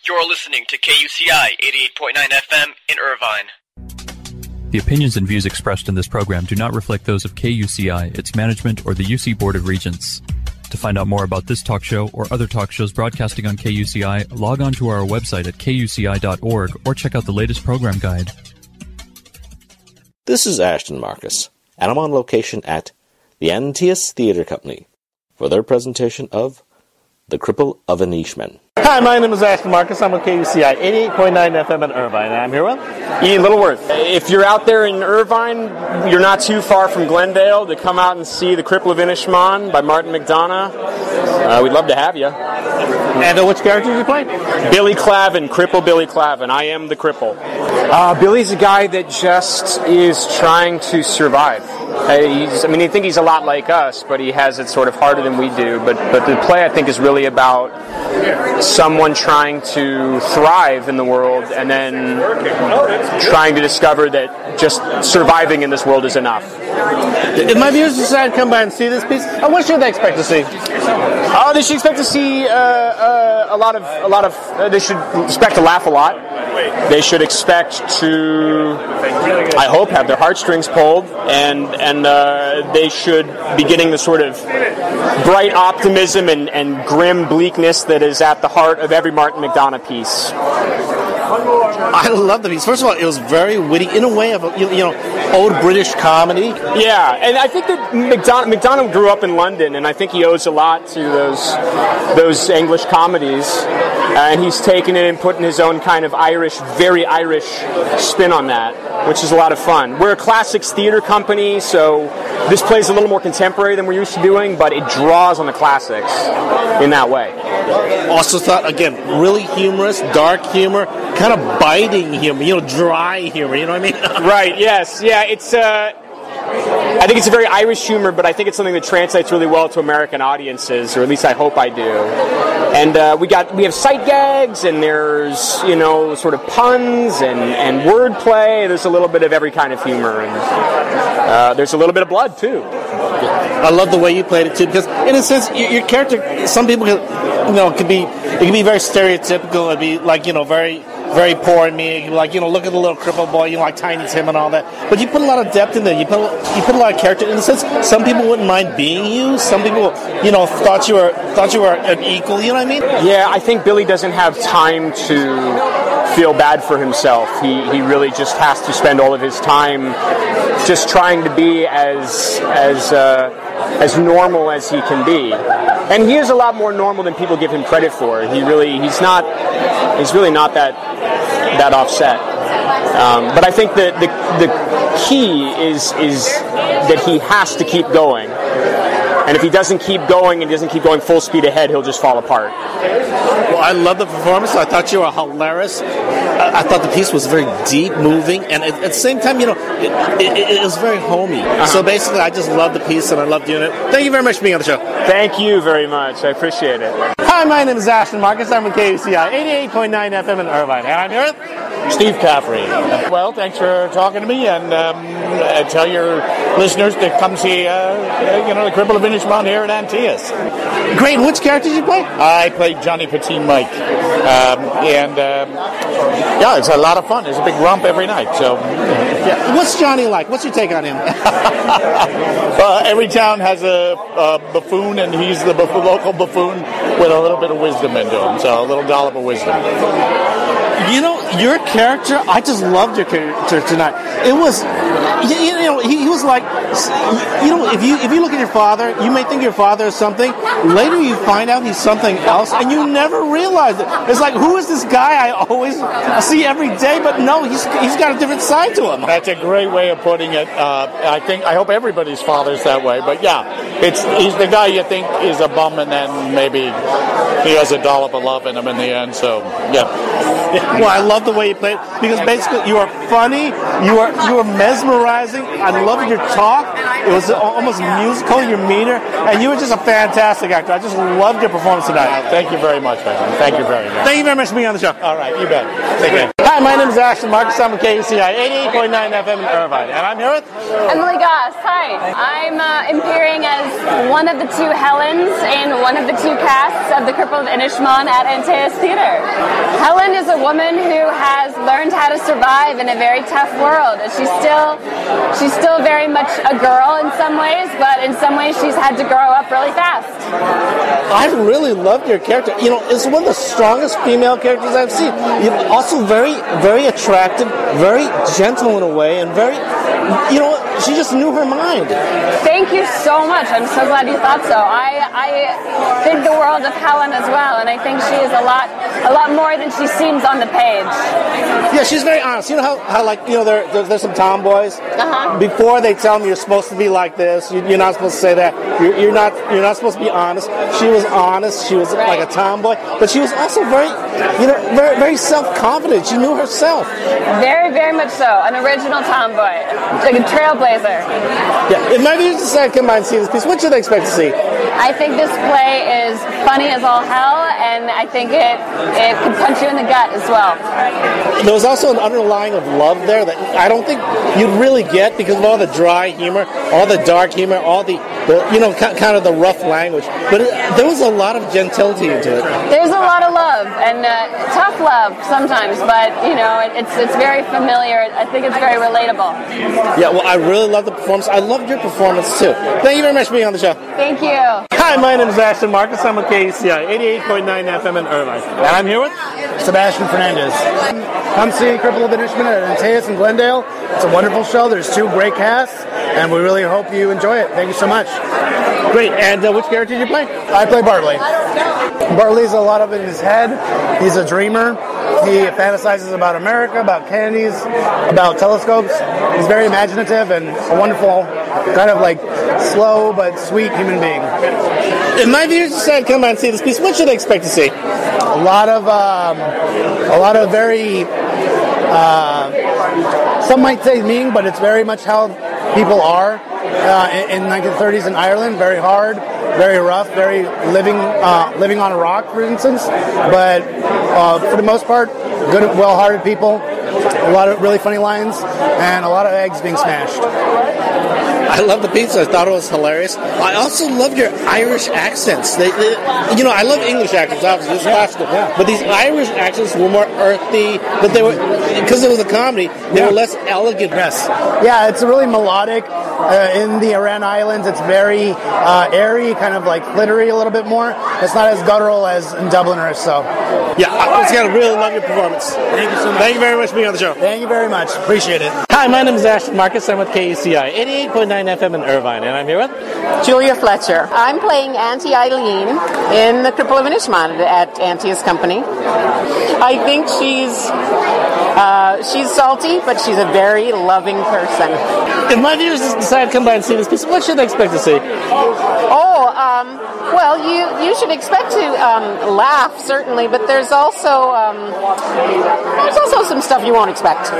You're listening to KUCI 88.9 FM in Irvine. The opinions and views expressed in this program do not reflect those of KUCI, its management, or the UC Board of Regents. To find out more about this talk show or other talk shows broadcasting on KUCI, log on to our website at kuci.org or check out the latest program guide. This is Ashton Marcus, and I'm on location at the Antaeus Theatre Company for their presentation of The Cripple of an Ishman. Hi, my name is Ashton Marcus. I'm with KUCI 88.9 FM in Irvine, and I'm here with Ian Littleworth. If you're out there in Irvine, you're not too far from Glendale to come out and see The Cripple of Inishmaan by Martin McDonough. We'd love to have you. And which character do you play? Billy Clavin, Cripple Billy Clavin. I am the Cripple. Billy's a guy that just is trying to survive. I think he's a lot like us, but he has it sort of harder than we do. But the play, I think, is really about someone trying to thrive in the world and then trying to discover that just surviving in this world is enough. If my viewers decide to come by and see this piece, what should they expect to see? They should expect to see they should expect to laugh a lot. They should expect to, I hope, have their heartstrings pulled, and they should be getting the sort of bright optimism and grim bleakness that is at the heart of every Martin McDonough piece. I love the piece. First of all, it was very witty, in a way of old British comedy. Yeah, and I think that McDonough grew up in London, and I think he owes a lot to those English comedies, and he's taken it and putting his own kind of very Irish spin on that, which is a lot of fun. We're a classics theater company, so this plays a little more contemporary than we're used to doing, but it draws on the classics in that way. Also thought, again, really humorous, dark humor, kind of biting humor, dry humor, you know what I mean? Right, yes. Yeah, it's I think it's a very Irish humor, but I think it's something that translates really well to American audiences, or at least I hope I do. And we have sight gags, and there's sort of puns and wordplay. There's a little bit of every kind of humor, and there's a little bit of blood too. I love the way you played it too, because in a sense, your character, some people could be very stereotypical. It'd be like very, very poor and me, like look at the little crippled boy, like Tiny Tim and all that. But you put a lot of depth in there. You put a lot of character. In a sense, some people wouldn't mind being you. Some people, thought you were an equal. You know what I mean? Yeah, I think Billy doesn't have time to feel bad for himself. He really just has to spend all of his time just trying to be as normal as he can be. And he is a lot more normal than people give him credit for. He's really not that offset. But I think that the key is that he has to keep going. And if he doesn't keep going and doesn't keep going full speed ahead, he'll just fall apart. Well, I love the performance. I thought you were hilarious. I thought the piece was very deep, moving, and at the same time, it was very homey. Uh-huh. So basically, I just loved the piece, and I loved doing it. Thank you very much for being on the show. Thank you very much. I appreciate it. Hi, my name is Ashton Marcus. I'm with KUCI 88.9 FM in Irvine, and I'm here with Steve Caffrey. Well, thanks for talking to me, and tell your listeners to come see The Cripple of Inishmaan here at Antaeus. Great. Which character did you play? I played Johnny Petit Mike, it's a lot of fun. There's a big romp every night. So, yeah. What's Johnny like? What's your take on him? Every town has a buffoon, and he's the local buffoon with a little bit of wisdom into him. So a little dollop of wisdom. Your character, I just loved your character tonight. It was, he was like, if you look at your father, you may think your father is something. Later you find out he's something else, and you never realize it. It's like, who is this guy I always see every day? But no, he's got a different side to him. That's a great way of putting it. I hope everybody's father's that way. But yeah, he's the guy you think is a bum, and then maybe he has a dollop of love in him in the end. So yeah. Well, I love the way you played, because basically you are funny, you are mesmerizing. I loved your talk. It was almost musical, your meter, and you were just a fantastic actor. I just loved your performance tonight. Thank you very much, man. Thank you very much. Thank you very much for being on the show. All right, you bet. Take care. Hi, my name is Ashton Marcus. I'm with KUCI 88.9 FM in Irvine, and I'm here with Emily Goss. Hi. I'm appearing as one of the two Helens in one of the two casts of The Cripple of Inishmaan at Antaeus Theater. Helen is a woman who has learned how to survive in a very tough world. She's still very much a girl in some ways, but in some ways she's had to grow up really fast. I really loved your character. You know, it's one of the strongest female characters I've seen. You're also very, very attractive, very gentle in a way, and very, you know, she just knew her mind. Thank you so much. I'm so glad you thought so. I think the world of Helen as well, and I think she is a lot more than she seems on the page. Yeah, she's very honest. You know how like, you know, there's some tomboys. Before they tell them you're supposed to be like this, you're not supposed to say that. You're not supposed to be honest. She was honest. She was like a tomboy, but she was also very, you know, very self-confident. She knew herself. Very, very much so. An original tomboy, like a trailblazer. Yeah. If my viewers decide to come by and see this piece, what should they expect to see? I think this play is funny as all hell, and I think it can punch you in the gut as well. There was also an underlying of love there that I don't think you'd really get because of all the dry humor, all the dark humor, all the you know, kind of the rough language. But there was a lot of gentility into it. There's a lot of love, and tough love sometimes, but, you know, it's very familiar. I think it's very relatable. Yeah, well, I really love the performance. I loved your performance, too. Thank you very much for being on the show. Thank you. Hi, my name is Ashton Marcus. I'm with KUCI 88.9 FM in Irvine. And I'm here with Sebastian Fernandez. Come see Cripple of Inishmaan at Antaeus in Glendale. It's a wonderful show. There's two great casts, and we really hope you enjoy it. Thank you so much. Great. And which character did you play? I play Bartley. Bartley's a lot of it in his head. He's a dreamer. He fantasizes about America, about candies, about telescopes. He's very imaginative and a wonderful, kind of like slow but sweet human being. If my viewers decide to come by and see this piece, what should they expect to see? A lot of very, some might say mean, but it's very much how people are in 1930s in Ireland. Very hard, very rough, very living on a rock, for instance. But for the most part, good, well-hearted people. A lot of really funny lines and a lot of eggs being smashed. I love the pizza. I thought it was hilarious. I also loved your Irish accents. You know, I love English accents, obviously, just classical. But these Irish accents were more earthy, but they were, because it was a comedy, they were less elegant. Yes. Yeah, it's really melodic. In the Aran Islands, it's very airy, kind of like glittery a little bit more. It's not as guttural as in Dubliners, so. Yeah, I just gotta really love your performance. Thank you so much. Thank you very much for being on the show. Thank you very much. Appreciate it. Hi, my name is Ashton Marcus. I'm with KUCI 88.9 FM in Irvine, and I'm here with Julia Fletcher. I'm playing Auntie Eileen in The Cripple of Inishmaan at Auntie's company. I think she's salty, but she's a very loving person. If my viewers decide to come by and see this piece, what should they expect to see? Well, you should expect to laugh, certainly, but there's also some stuff you won't expect.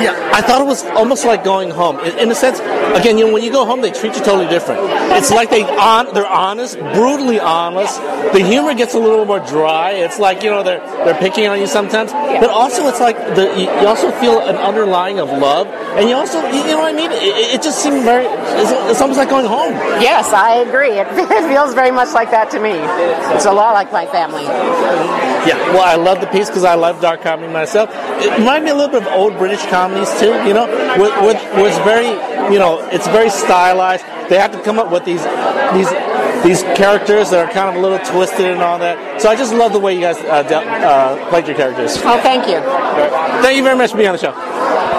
Yeah, I thought it was almost like going home. In a sense, again, you know, when you go home, they treat you totally different. It's like they're honest, brutally honest. The humor gets a little more dry. It's like, you know, they're picking on you sometimes. But also, it's like you also feel an underlying of love, and you also, you know what I mean? It just seemed very. It's almost like going home. Yes, I agree. It feels very much like that to me. It's a lot like my family. Yeah, well, I love the piece because I love dark comedy myself. It reminded me a little bit of old British comedies too. You know, where it's very, you know, it's very stylized. They have to come up with these characters that are kind of a little twisted and all that. So I just love the way you guys played your characters. Oh, thank you. Thank you very much for being on the show.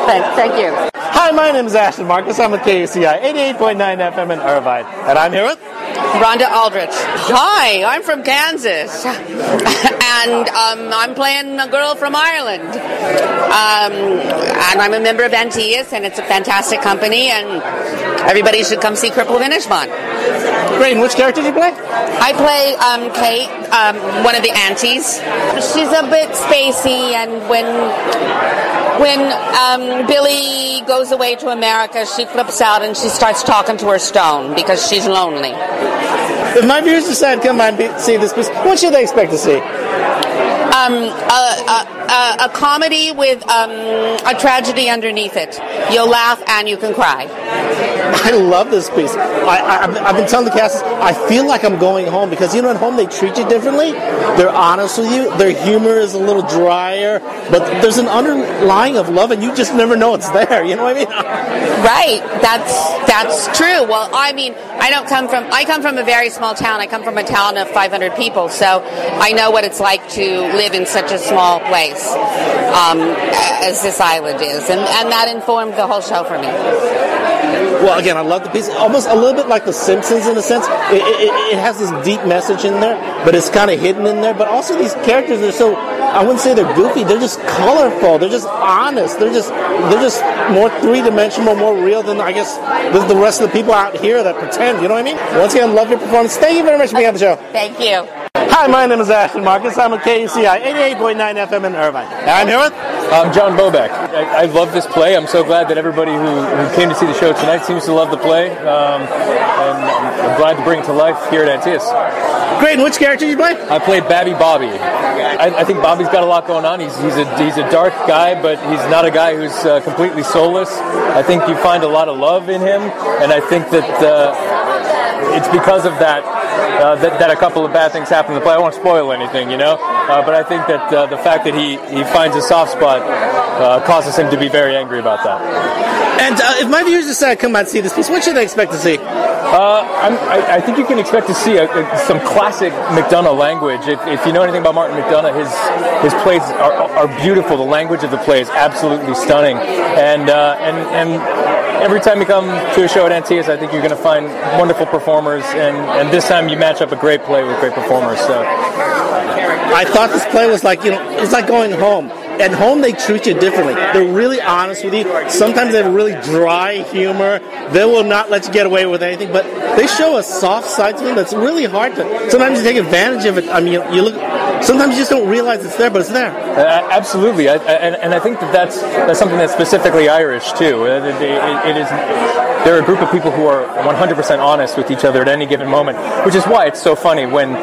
Thank you. Hi, my name is Ashton Marcus. I'm with KUCI 88.9 FM in Irvine, and I'm here with Rhonda Aldrich. Hi, I'm from Kansas, and I'm playing a girl from Ireland. And I'm a member of Antaeus, and it's a fantastic company, and everybody should come see Cripple of Inishmaan. Great. And which character did you play? I play Kate, one of the aunties. She's a bit spacey, and when Billy goes away to America, she flips out and she starts talking to her stone because she's lonely. If my viewers decide to come by and see this piece, what should they expect to see? A comedy with a tragedy underneath it. You'll laugh and you can cry. I love this piece. I've been telling the cast, I feel like I'm going home because, at home they treat you differently. They're honest with you. Their humor is a little drier, but there's an underlying of love, and you just never know it's there. You know what I mean? Right. That's true. Well, I mean, I come from a very small town. I come from a town of 500 people, so I know what it's like to live in such a small place as this island is, and that informed the whole show for me. Well, again, I love the piece. Almost a little bit like The Simpsons in a sense. It has this deep message in there, but it's kind of hidden in there. But also these characters are so, I wouldn't say they're goofy. They're just colorful. They're just honest. They're just more three-dimensional, more real than, I guess, the rest of the people out here that pretend. You know what I mean? Once again, love your performance. Thank you very much for being on the show. Thank you. Hi, my name is Ashton Marcus. I'm at KUCI 88.9 FM in Irvine. And I'm here with... I'm John Bobek. I love this play. I'm so glad that everybody who came to see the show tonight seems to love the play. And I'm glad to bring it to life here at Antioch. Great. And which character did you play? I played Babby Bobby. I think Bobby's got a lot going on. He's a dark guy, but he's not a guy who's completely soulless. I think you find a lot of love in him, and I think that it's because of that that a couple of bad things happen in the play. I won't spoil anything, but I think that the fact that he finds a soft spot causes him to be very angry about that. And if my viewers decide to come out and see this piece, what should they expect to see? I think you can expect to see some classic McDonough language. If you know anything about Martin McDonough, his plays are beautiful. The language of the play is absolutely stunning, and every time you come to a show at Antioch, I think you're going to find wonderful performers, and this time you match up a great play with great performers. So I thought this play was like, it's like going home. At home, they treat you differently. They're really honest with you. Sometimes they have really dry humor. They will not let you get away with anything, but they show a soft side to them that's really hard to... Sometimes you take advantage of it. I mean, you look... Sometimes you just don't realize it's there, but it's there. Absolutely, and I think that's something that's specifically Irish too. It is. They're a group of people who are 100% honest with each other at any given moment, which is why it's so funny when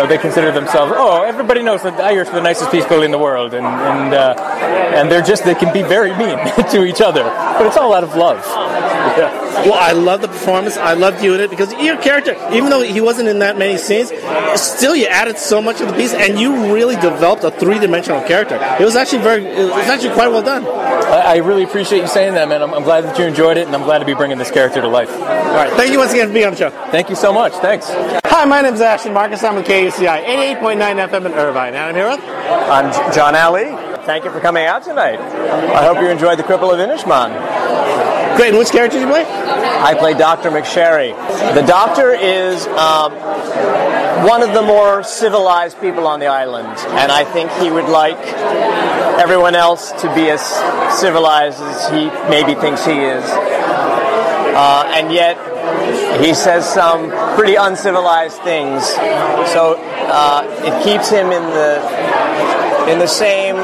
they consider themselves. Oh, everybody knows that the Irish are the nicest people in the world, and they can be very mean to each other, but it's all out of love. Yeah. Well, I love the performance. I loved you in it because your character, even though he wasn't in that many scenes, still you added so much of the piece, and you really developed a three-dimensional character. It was actually quite well done. I really appreciate you saying that, man. I'm glad that you enjoyed it, and I'm glad to be bringing this character to life. All right. Thank you once again for being on the show. Thank you so much. Thanks. Hi, my name is Ashton Marcus. I'm with KUCI 88.9 FM in Irvine. And I'm here with... I'm John Ali. Thank you for coming out tonight. I hope you enjoyed The Cripple of Inishmaan. Great. And which character did you play? I play Dr. McSherry. The Doctor is one of the more civilized people on the island, and I think he would like everyone else to be as civilized as he maybe thinks he is. And yet, he says some pretty uncivilized things, so it keeps him in the same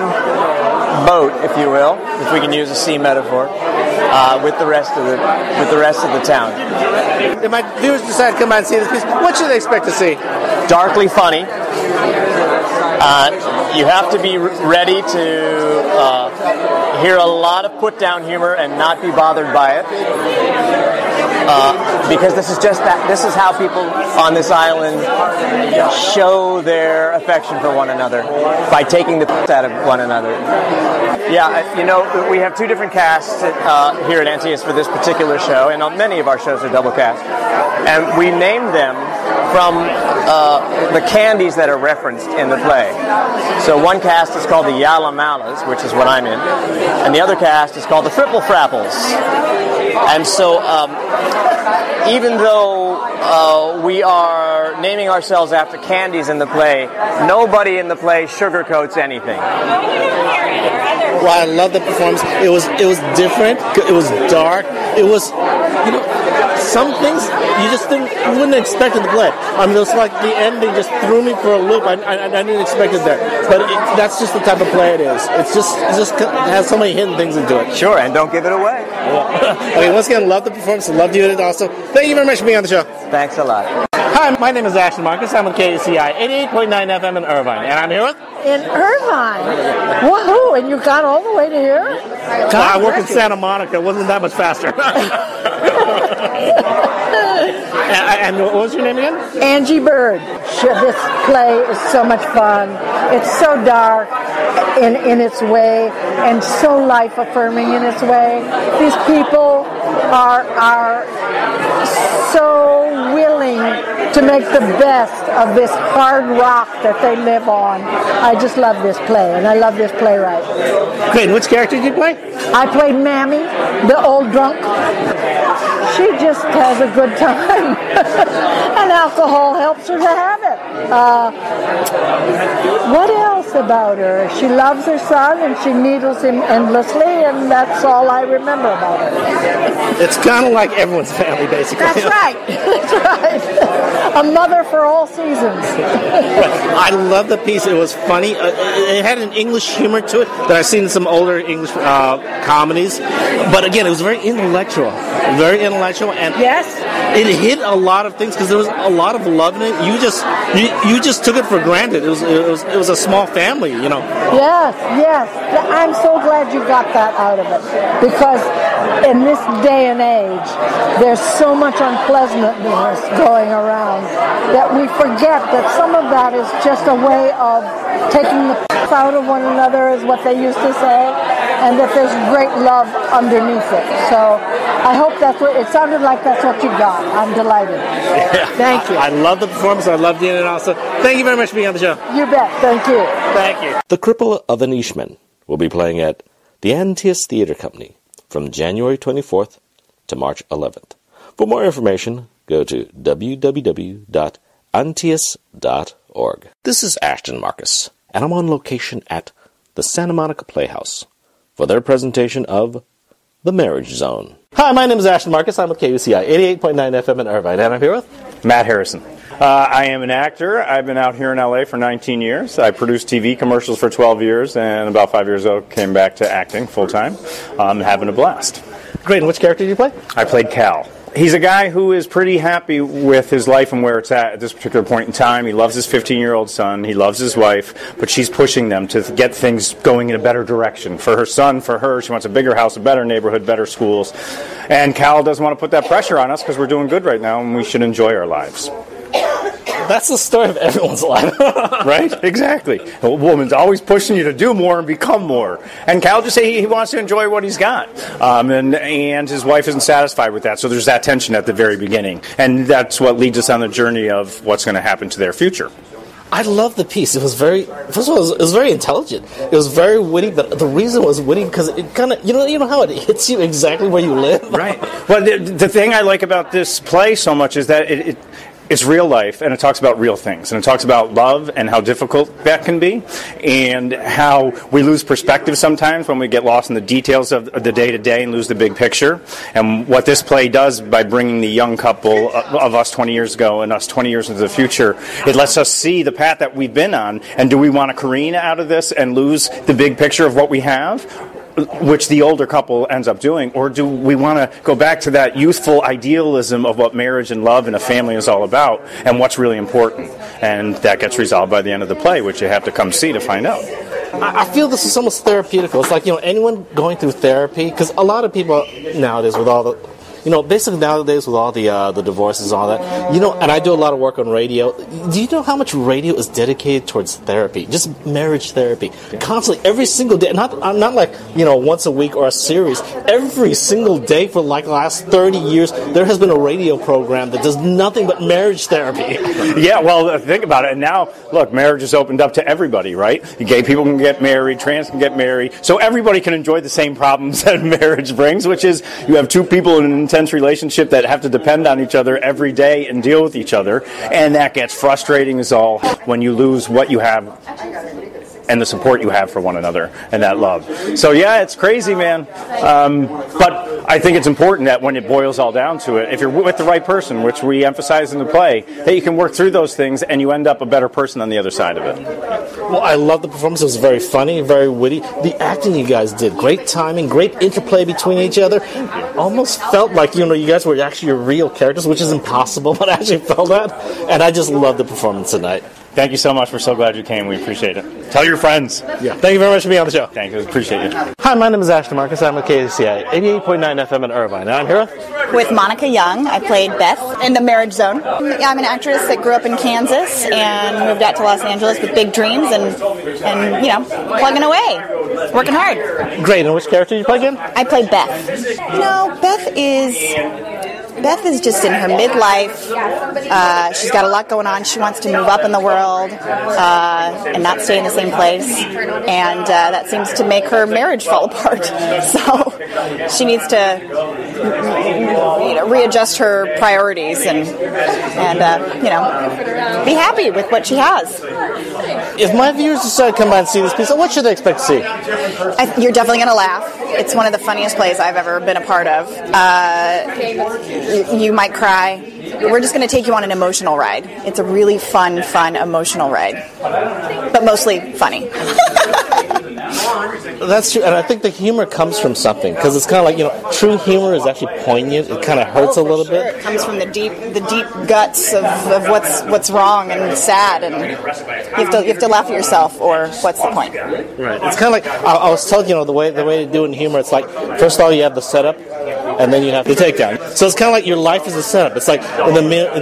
boat, if you will, if we can use a sea metaphor, with the rest of the town. If my viewers decide to come out and see this piece, what should they expect to see? Darkly funny. You have to be ready to hear a lot of put-down humor and not be bothered by it. Because this is how people on this island show their affection for one another, by taking the piss out of one another. Yeah, we have two different casts here at Antioch for this particular show, and many of our shows are double cast. And we named them from the candies that are referenced in the play. So one cast is called the Yalla Malas, which is what I'm in, and the other cast is called the Fripple Frapples. And so even though we are naming ourselves after candies in the play, nobody in the play sugarcoats anything. Well, I love the performance. It was different. It was dark. It was, some things you wouldn't expect in the play. I mean, it was like the ending just threw me for a loop. I didn't expect it there, but that's just the type of play it is. It just has so many hidden things into it. Sure, and don't give it away. Okay, once again, love the performance. Love doing it also. Thank you very much for being on the show. Thanks a lot. Hi, my name is Ashton Marcus. I'm with KUCI 88.9 FM in Irvine, and I'm here with... In Irvine? Woohoo! And you got all the way to here? I work in Santa Monica. It wasn't that much faster. And what was your name again? Angie Bird. This play is so much fun. It's so dark in its way and so life-affirming in its way. These people are so willing to make the best of this hard rock that they live on. I just love this play, and I love this playwright. Great. Which character did you play? I played Mammy, the old drunk. She just has a good time, and alcohol helps her to have it. What else about her? She loves her son, and she needles him endlessly, and that's all I remember about her. It's kind of like everyone's family, basically. That's right. That's right. A mother for all seasons. I love the piece. It was funny. It had an English humor to it that I've seen in some older English comedies. But again, it was very intellectual. And yes, it hit a lot of things because there was a lot of love in it. You just took it for granted. It was a small family, you know. Yes. I'm so glad you got that out of it, because in this day and age, there's so much unpleasantness going around that we forget that some of that is just a way of taking the out of one another, is what they used to say, and that there's great love underneath it. So I hope that's what it sounded like. That's what you got. I'm delighted. Yeah. Thank you. I love the performance. I love doing it also. Thank you very much for being on the show. You bet. Thank you. Thank you. The Cripple of an Ishman will be playing at the Antaeus Theatre Company from January 24th to March 11th. For more information, go to www.antaeus.org. This is Ashton Marcus, and I'm on location at the Santa Monica Playhouse for their presentation of The Marriage Zone. Hi, my name is Ashton Marcus. I'm with KUCI 88.9 FM in Irvine, and I'm here with Matt Harrison. I am an actor. I've been out here in LA for 19 years. I produced TV commercials for 12 years, and about 5 years ago came back to acting full-time. I'm having a blast. Great. And which character did you play? I played Cal. He's a guy who is pretty happy with his life and where it's at this particular point in time. He loves his 15-year-old son. He loves his wife, but she's pushing them to get things going in a better direction. For her son, for her, she wants a bigger house, a better neighborhood, better schools. And Cal doesn't want to put that pressure on us because we're doing good right now and we should enjoy our lives. That's the story of everyone's life. Right? Exactly. A woman's always pushing you to do more and become more. And Cal just say he wants to enjoy what he's got. And his wife isn't satisfied with that. So there's that tension at the very beginning. And that's what leads us on the journey of what's going to happen to their future. I love the piece. It was very, first of all, it was very intelligent. It was very witty, but the reason it was witty because it kind of, you know how it hits you exactly where you live? Right. Well, the thing I like about this play so much is that it's real life, and it talks about real things, and it talks about love and how difficult that can be, and how we lose perspective sometimes when we get lost in the details of the day-to-day and lose the big picture. And what this play does by bringing the young couple of us 20 years ago and us 20 years into the future, it lets us see the path that we've been on, and do we want to careen out of this and lose the big picture of what we have, which the older couple ends up doing, or do we want to go back to that youthful idealism of what marriage and love and a family is all about and what's really important? And that gets resolved by the end of the play, which you have to come see to find out. I feel this is almost therapeutical. It's like, anyone going through therapy, because a lot of people nowadays with all the, basically nowadays with all the divorces and all that, and I do a lot of work on radio. Do you know how much radio is dedicated towards therapy? Just marriage therapy. Constantly, every single day. Not like, once a week or a series. Every single day for like the last 30 years, there has been a radio program that does nothing but marriage therapy. Yeah, well, think about it. And now, look, marriage is opened up to everybody, right? Gay people can get married, trans can get married. So everybody can enjoy the same problems that marriage brings, which is you have two people in an intense relationship that have to depend on each other every day and deal with each other, and that gets frustrating as all when you lose what you have. and the support you have for one another and that love. So yeah, it's crazy, man. But I think it's important that when it boils all down to it, if you're with the right person, which we emphasize in the play, that you can work through those things and you end up a better person on the other side of it. Well, I love the performance. It was very funny, very witty. The acting you guys did, great timing, great interplay between each other. Almost felt like, you guys were actually your real characters, which is impossible, but I actually felt that. And I just loved the performance tonight. Thank you so much. We're so glad you came. We appreciate it. Tell your friends. Yeah. Thank you very much for being on the show. Thank you. Appreciate you. Hi, my name is Ashton Marcus. I'm with KUCI 88.9 FM in Irvine. And I'm here with Monica Young. I played Beth in The Marriage Zone. I'm an actress that grew up in Kansas and moved out to Los Angeles with big dreams and plugging away, working hard. Great. And which character did you play again? I played Beth. Beth is just in her midlife. She's got a lot going on. She wants to move up in the world and not stay in the same place. And that seems to make her marriage fall apart. So she needs to readjust her priorities and be happy with what she has. If my viewers decide to come by and see this piece, what should they expect to see? You're definitely going to laugh. It's one of the funniest plays I've ever been a part of. You might cry. We're just going to take you on an emotional ride. It's a really fun, emotional ride. But mostly funny. That's true, and I think the humor comes from something, because it's kind of like, true humor is actually poignant. It kind of hurts a little bit. It comes from the deep guts of what's wrong and sad, and you have to laugh at yourself, or what's the point? Right. It's kind of like I was telling the way to do it in humor. It's like, first of all, you have the setup, and then you have the takedown. So it's kind of like your life is a setup. It's like in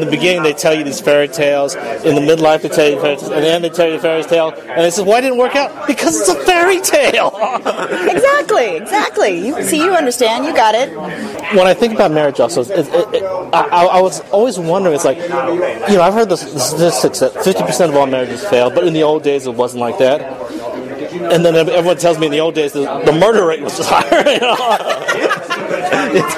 the beginning they tell you these fairy tales, in the midlife they tell you fairy tales, and then they tell you a fairy tale, and they say, why didn't it work out? Because it's a fairy tale. Exactly. You understand. You got it. When I think about marriage, also, I was always wondering. It's like, I've heard the statistics that 50% of all marriages fail, but in the old days it wasn't like that. And then everyone tells me in the old days the murder rate was just higher.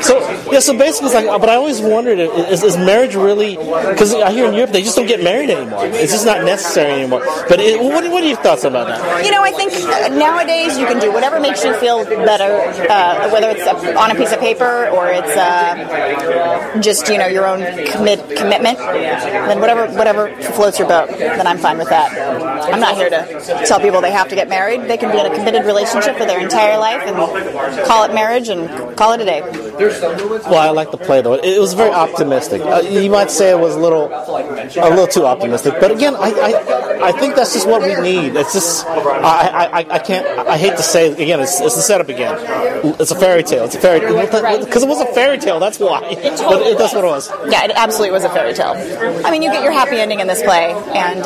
So basically, it's like, but I always wondered, is marriage really? Because I hear in Europe they just don't get married anymore. It's just not necessary anymore. But what are your thoughts about that? I think nowadays you can do whatever makes you feel better, whether it's on a piece of paper or it's just your own commitment. Then whatever floats your boat, then I'm fine with that. I'm not here to tell people they have to get married. They can be in a committed relationship for their entire life and call it marriage and call it a day. Well, I like the play though. It was very optimistic. You might say it was a little too optimistic, but again, I think that's just what we need. It's just I hate to say it again. It's the setup again. It's a fairy tale. It's a fairy because it was a fairy tale. That's why. But that's what it was. Yeah, it absolutely was a fairy tale. I mean, you get your happy ending in this play, and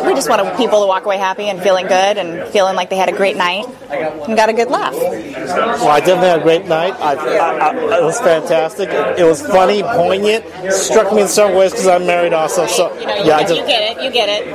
we just want people to walk away happy and feeling good and feeling like they had a great night and got a good laugh. Well, I definitely had a great night. It was fantastic. It was funny, poignant. Struck me in some ways because I'm married also. So you get it.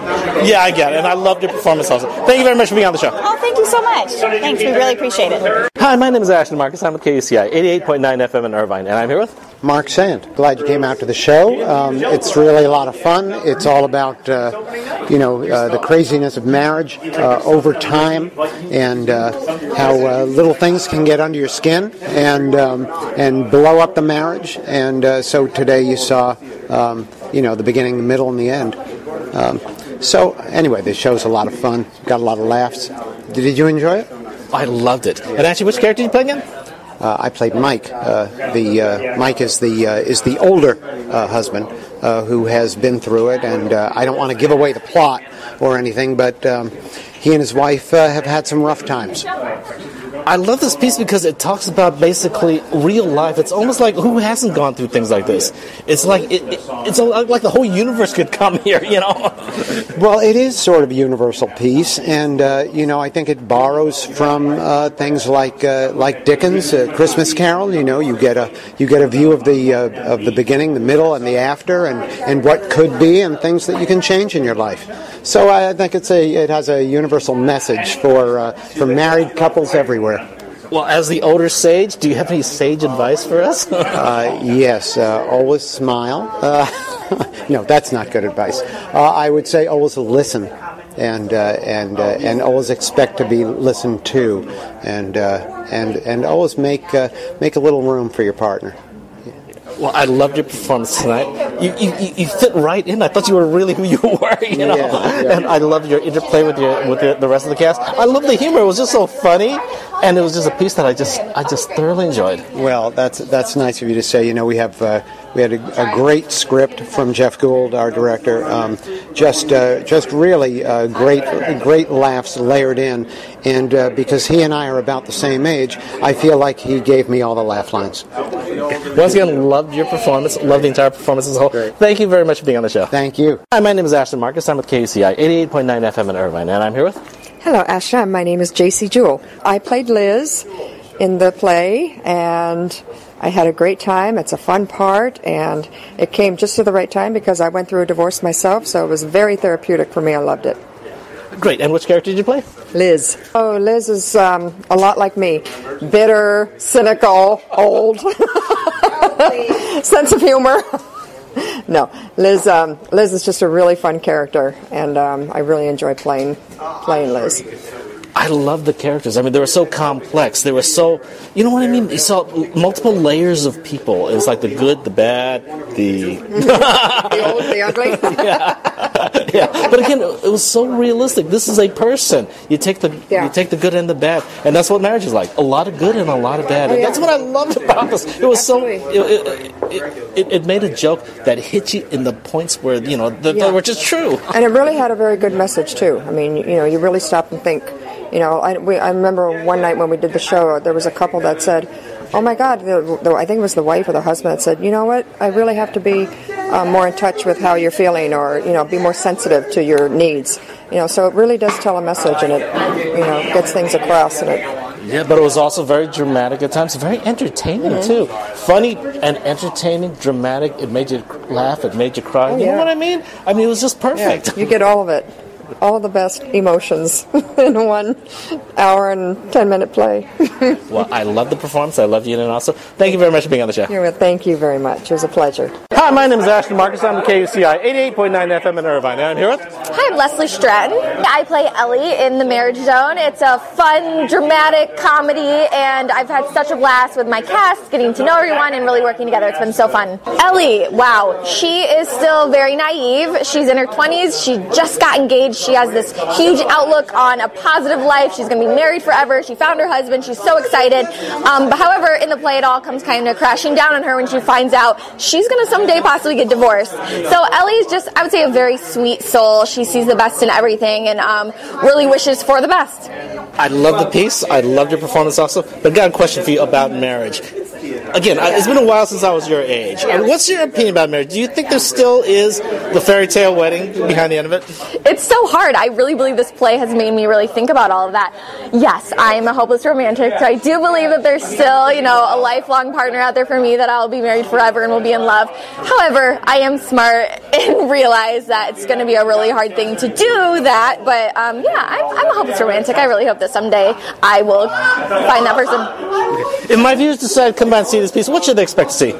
Yeah, I get it, and I loved your performance also. Thank you very much for being on the show. Oh, thank you so much. Thanks, we really appreciate it. Hi, my name is Ashton Marcus. I'm with KUCI 88.9 FM in Irvine, and I'm here with Mark Sand. Glad you came out to the show. It's really a lot of fun. It's all about the craziness of marriage over time, and how little things can get under your skin and blow up the marriage. And so today you saw the beginning, the middle, and the end. So anyway, this show's a lot of fun. Got a lot of laughs. Did you enjoy it? I loved it. And actually, which character did you play again? I played Mike. Mike is the older husband who has been through it, and I don't want to give away the plot or anything, but he and his wife have had some rough times. I love this piece because it talks about basically real life. It's almost like who hasn't gone through things like this? It's like it's like the whole universe could come here, Well, it is sort of a universal piece, and I think it borrows from things like Dickens' Christmas Carol. You get a view of the beginning, the middle, and the after, and what could be, and things that you can change in your life. So I think it has a universal message for married couples everywhere. Well, as the older sage, do you have any sage advice for us? Yes, always smile. No, that's not good advice. I would say always listen. and always expect to be listened to, and always make a little room for your partner. Well, I loved your performance tonight. You fit right in. I thought you were really who you were, know. Yeah. And I loved your interplay with the rest of the cast. I love the humor. It was just so funny, and it was just a piece that I just thoroughly enjoyed. Well, that's nice of you to say. You know, we had a great script from Jeff Gould, our director. Just really great laughs layered in, and because he and I are about the same age, I feel like he gave me all the laugh lines. Once again, loved your performance. Loved the entire performance as a whole. Great. Thank you very much for being on the show. Thank you. Hi, my name is Ashton Marcus. I'm with KUCI 88.9 FM in Irvine, and I'm here with... Hello, Ashton. My name is J.C. Jewell. I played Liz in the play, and I had a great time. It's a fun part, and it came just to the right time because I went through a divorce myself, so it was very therapeutic for me. I loved it. Great. And which character did you play? Liz. Oh, Liz is a lot like me. Bitter, cynical, old. Sense of humor. No, Liz is just a really fun character, and I really enjoy playing Liz. I love the characters. I mean, they were so complex. They were so, you know what I mean? You saw multiple layers of people. It was like the good, the bad, the... the old, the ugly. Yeah. But again, it was so realistic. This is a person. You take the good and the bad, and that's what marriage is like. A lot of good and a lot of bad. And that's what I loved about this. It was so... It made a joke that hit you in the points where, that were just true. And it really had a very good message, too. I mean, you really stop and think... I remember one night when we did the show, there was a couple that said, oh my God, I think it was the wife or the husband that said, you know what, I really have to be more in touch with how you're feeling, or, be more sensitive to your needs. So it really does tell a message, and it, gets things across. Yeah, but it was also very dramatic at times, very entertaining too. Funny and entertaining, dramatic. It made you laugh, it made you cry. You know what I mean? I mean, it was just perfect. Yeah, you get all of it. All the best emotions in 1 hour and 10-minute play. Well, I love the performance. I love you, and also thank you very much for being on the show. Thank you very much. It was a pleasure. Hi, my name is Ashton Marcus. I'm with KUCI 88.9 FM in Irvine. And I'm here with... Hi, I'm Leslie Stratton. I play Ellie in The Marriage Zone. It's a fun, dramatic comedy, and I've had such a blast with my cast, getting to know everyone, and really working together. It's been so fun. Ellie, wow, she is still very naive. She's in her 20s. She just got engaged. She has this huge outlook on a positive life. She's going to be married forever. She found her husband. She's so excited. But however, in the play, it all comes kind of crashing down on her when she finds out she's going to someday possibly get divorced. So Ellie's just, I would say, a very sweet soul. She sees the best in everything and really wishes for the best. I love the piece. I loved your performance also. But I got a question for you about marriage. Again, it's been a while since I was your age. What's your opinion about marriage? Do you think there still is the fairy tale wedding behind the end of it? It's so hard. I really believe this play has made me really think about all of that. Yes, I am a hopeless romantic, so I do believe that there's still, a lifelong partner out there for me, that I'll be married forever and will be in love. However, I am smart and realize that it's going to be a really hard thing to do that. But I'm a hopeless romantic. I really hope that someday I will find that person. If my viewers decide to come by and see this piece, what should they expect to see?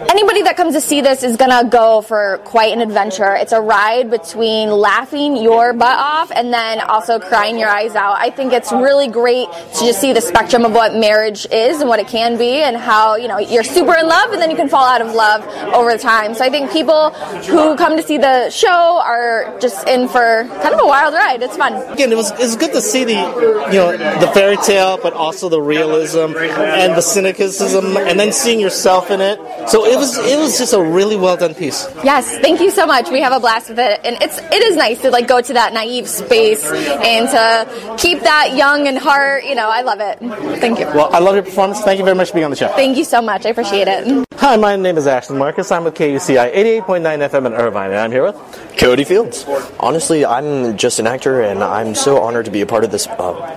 Anybody that comes to see this is going to go for quite an adventure. It's a ride between laughing your butt off and then also crying your eyes out. I think it's really great to just see the spectrum of what marriage is and what it can be, and how, you're super in love and then you can fall out of love over time. So I think people who come to see the show are just in for kind of a wild ride. It's fun. Again, it was good to see the fairy tale, but also the realism and the cynicism, and then seeing yourself in it. So it was just a really well done piece. Yes, thank you so much. We have a blast with it, and it is nice to go to that naive space and to keep that young in heart. I love it. Thank you. Well, I love your performance. Thank you very much for being on the show. Thank you so much. I appreciate it. Hi, my name is Ashton Marcus. I'm with KUCI 88.9 FM in Irvine, and I'm here with Cody Fields. Honestly, I'm just an actor, and I'm so honored to be a part of this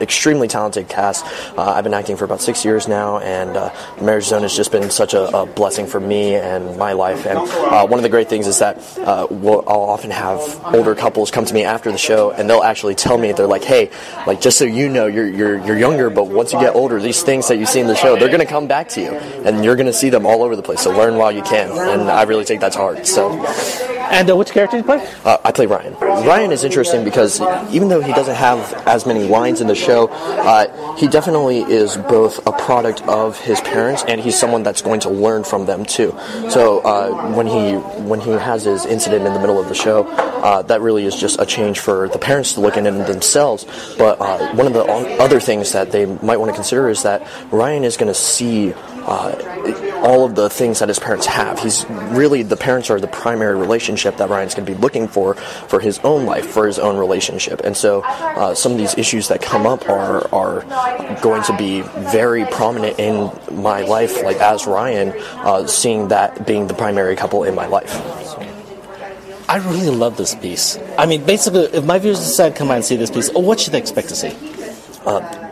extremely talented cast. I've been acting for about 6 years now, and The Marriage Zone has just been such a blessing for me and my life. And one of the great things is that I'll often have older couples come to me after the show, and they'll actually tell me, they're like, hey, just so you know, you're younger, but once you get older, these things that you see in the show, they're going to come back to you, and you're going to see them all over the place. So learn while you can, and I really take that to heart. So And which character do you play? I play Ryan. Ryan is interesting because even though he doesn't have as many lines in the show, he definitely is both a product of his parents and he's someone that's going to learn from them too. So when he has his incident in the middle of the show, that really is just a change for the parents to look at it themselves. But one of the other things that they might want to consider is that Ryan is going to see all of the things that his parents have. The parents are the primary relationship that Ryan's going to be looking for his own life, for his own relationship. And so some of these issues that come up are going to be very prominent in my life, like as Ryan, seeing that being the primary couple in my life. I really love this piece. I mean, basically, if my viewers decide to come out and see this piece, what should they expect to see?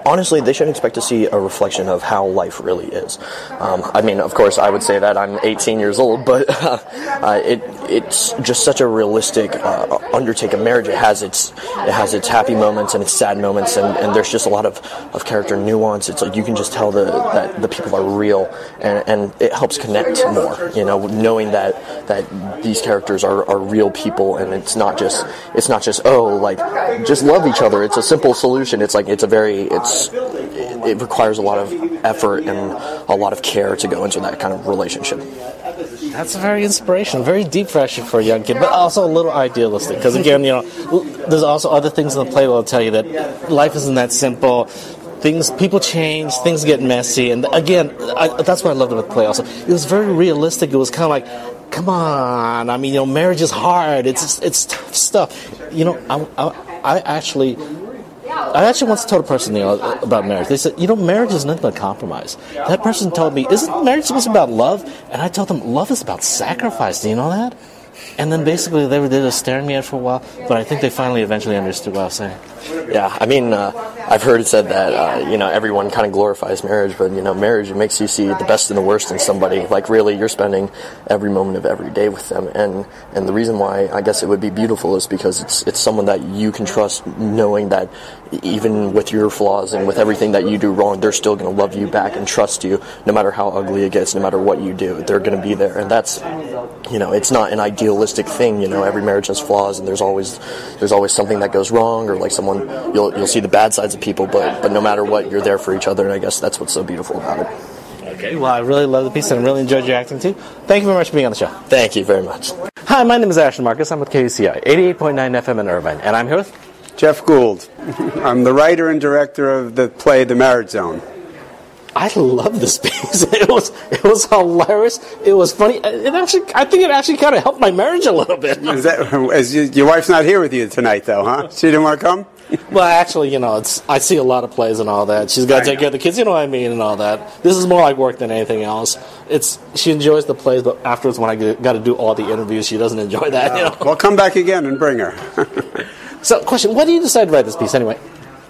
Honestly, they should expect to see a reflection of how life really is. I mean, of course, I would say that I'm 18 years old, but it's just such a realistic undertake of marriage. It has its happy moments and its sad moments, and there's just a lot of character nuance. It's like you can just tell that the people are real, and it helps connect more. You know, knowing that these characters are real people, and it's not just just love each other. It's a simple solution. It requires a lot of effort and a lot of care to go into that kind of relationship. That's very inspirational, very deep for a young kid, but also a little idealistic. Because again, there's also other things in the play that will tell you that life isn't that simple. People change, things get messy, and again, that's what I loved about the play. Also, it was very realistic. It was kind of like, come on, I mean, marriage is hard. It's tough stuff. I actually once told a person about marriage. They said, marriage is nothing but compromise. That person told me, isn't marriage supposed to be about love? And I told them, love is about sacrifice. Do you know that? And then basically they were just staring me at it for a while, but I think they finally eventually understood what I was saying. Yeah, I mean, I've heard it said that, everyone kind of glorifies marriage, but, marriage, it makes you see the best and the worst in somebody. Like, really, you're spending every moment of every day with them. And the reason why I guess it would be beautiful is because it's someone that you can trust, knowing that even with your flaws and with everything that you do wrong, they're still going to love you back and trust you, no matter how ugly it gets, no matter what you do. They're going to be there. And that's, it's not an idealistic thing. Every marriage has flaws, and there's always something that goes wrong, or like someone, you'll see the bad sides of people, but no matter what, you're there for each other, and I guess that's what's so beautiful about it. Okay, well, I really love the piece, and I really enjoyed your acting, too. Thank you very much for being on the show. Thank you very much. Hi, my name is Ashton Marcus. I'm with KUCI, 88.9 FM in Irvine, and I'm here with Jeff Gould. I'm the writer and director of the play The Marriage Zone. I love this piece. It was hilarious. It was funny. I think it actually kind of helped my marriage a little bit. Your wife's not here with you tonight, though, huh? She didn't want to come? Well, actually, I see a lot of plays and all that. She's got to take care of the kids, you know what I mean, and all that. This is more like work than anything else. She enjoys the plays, but afterwards, when I got to do all the interviews, she doesn't enjoy that. Well, come back again and bring her. So, question: why did you decide to write this piece anyway?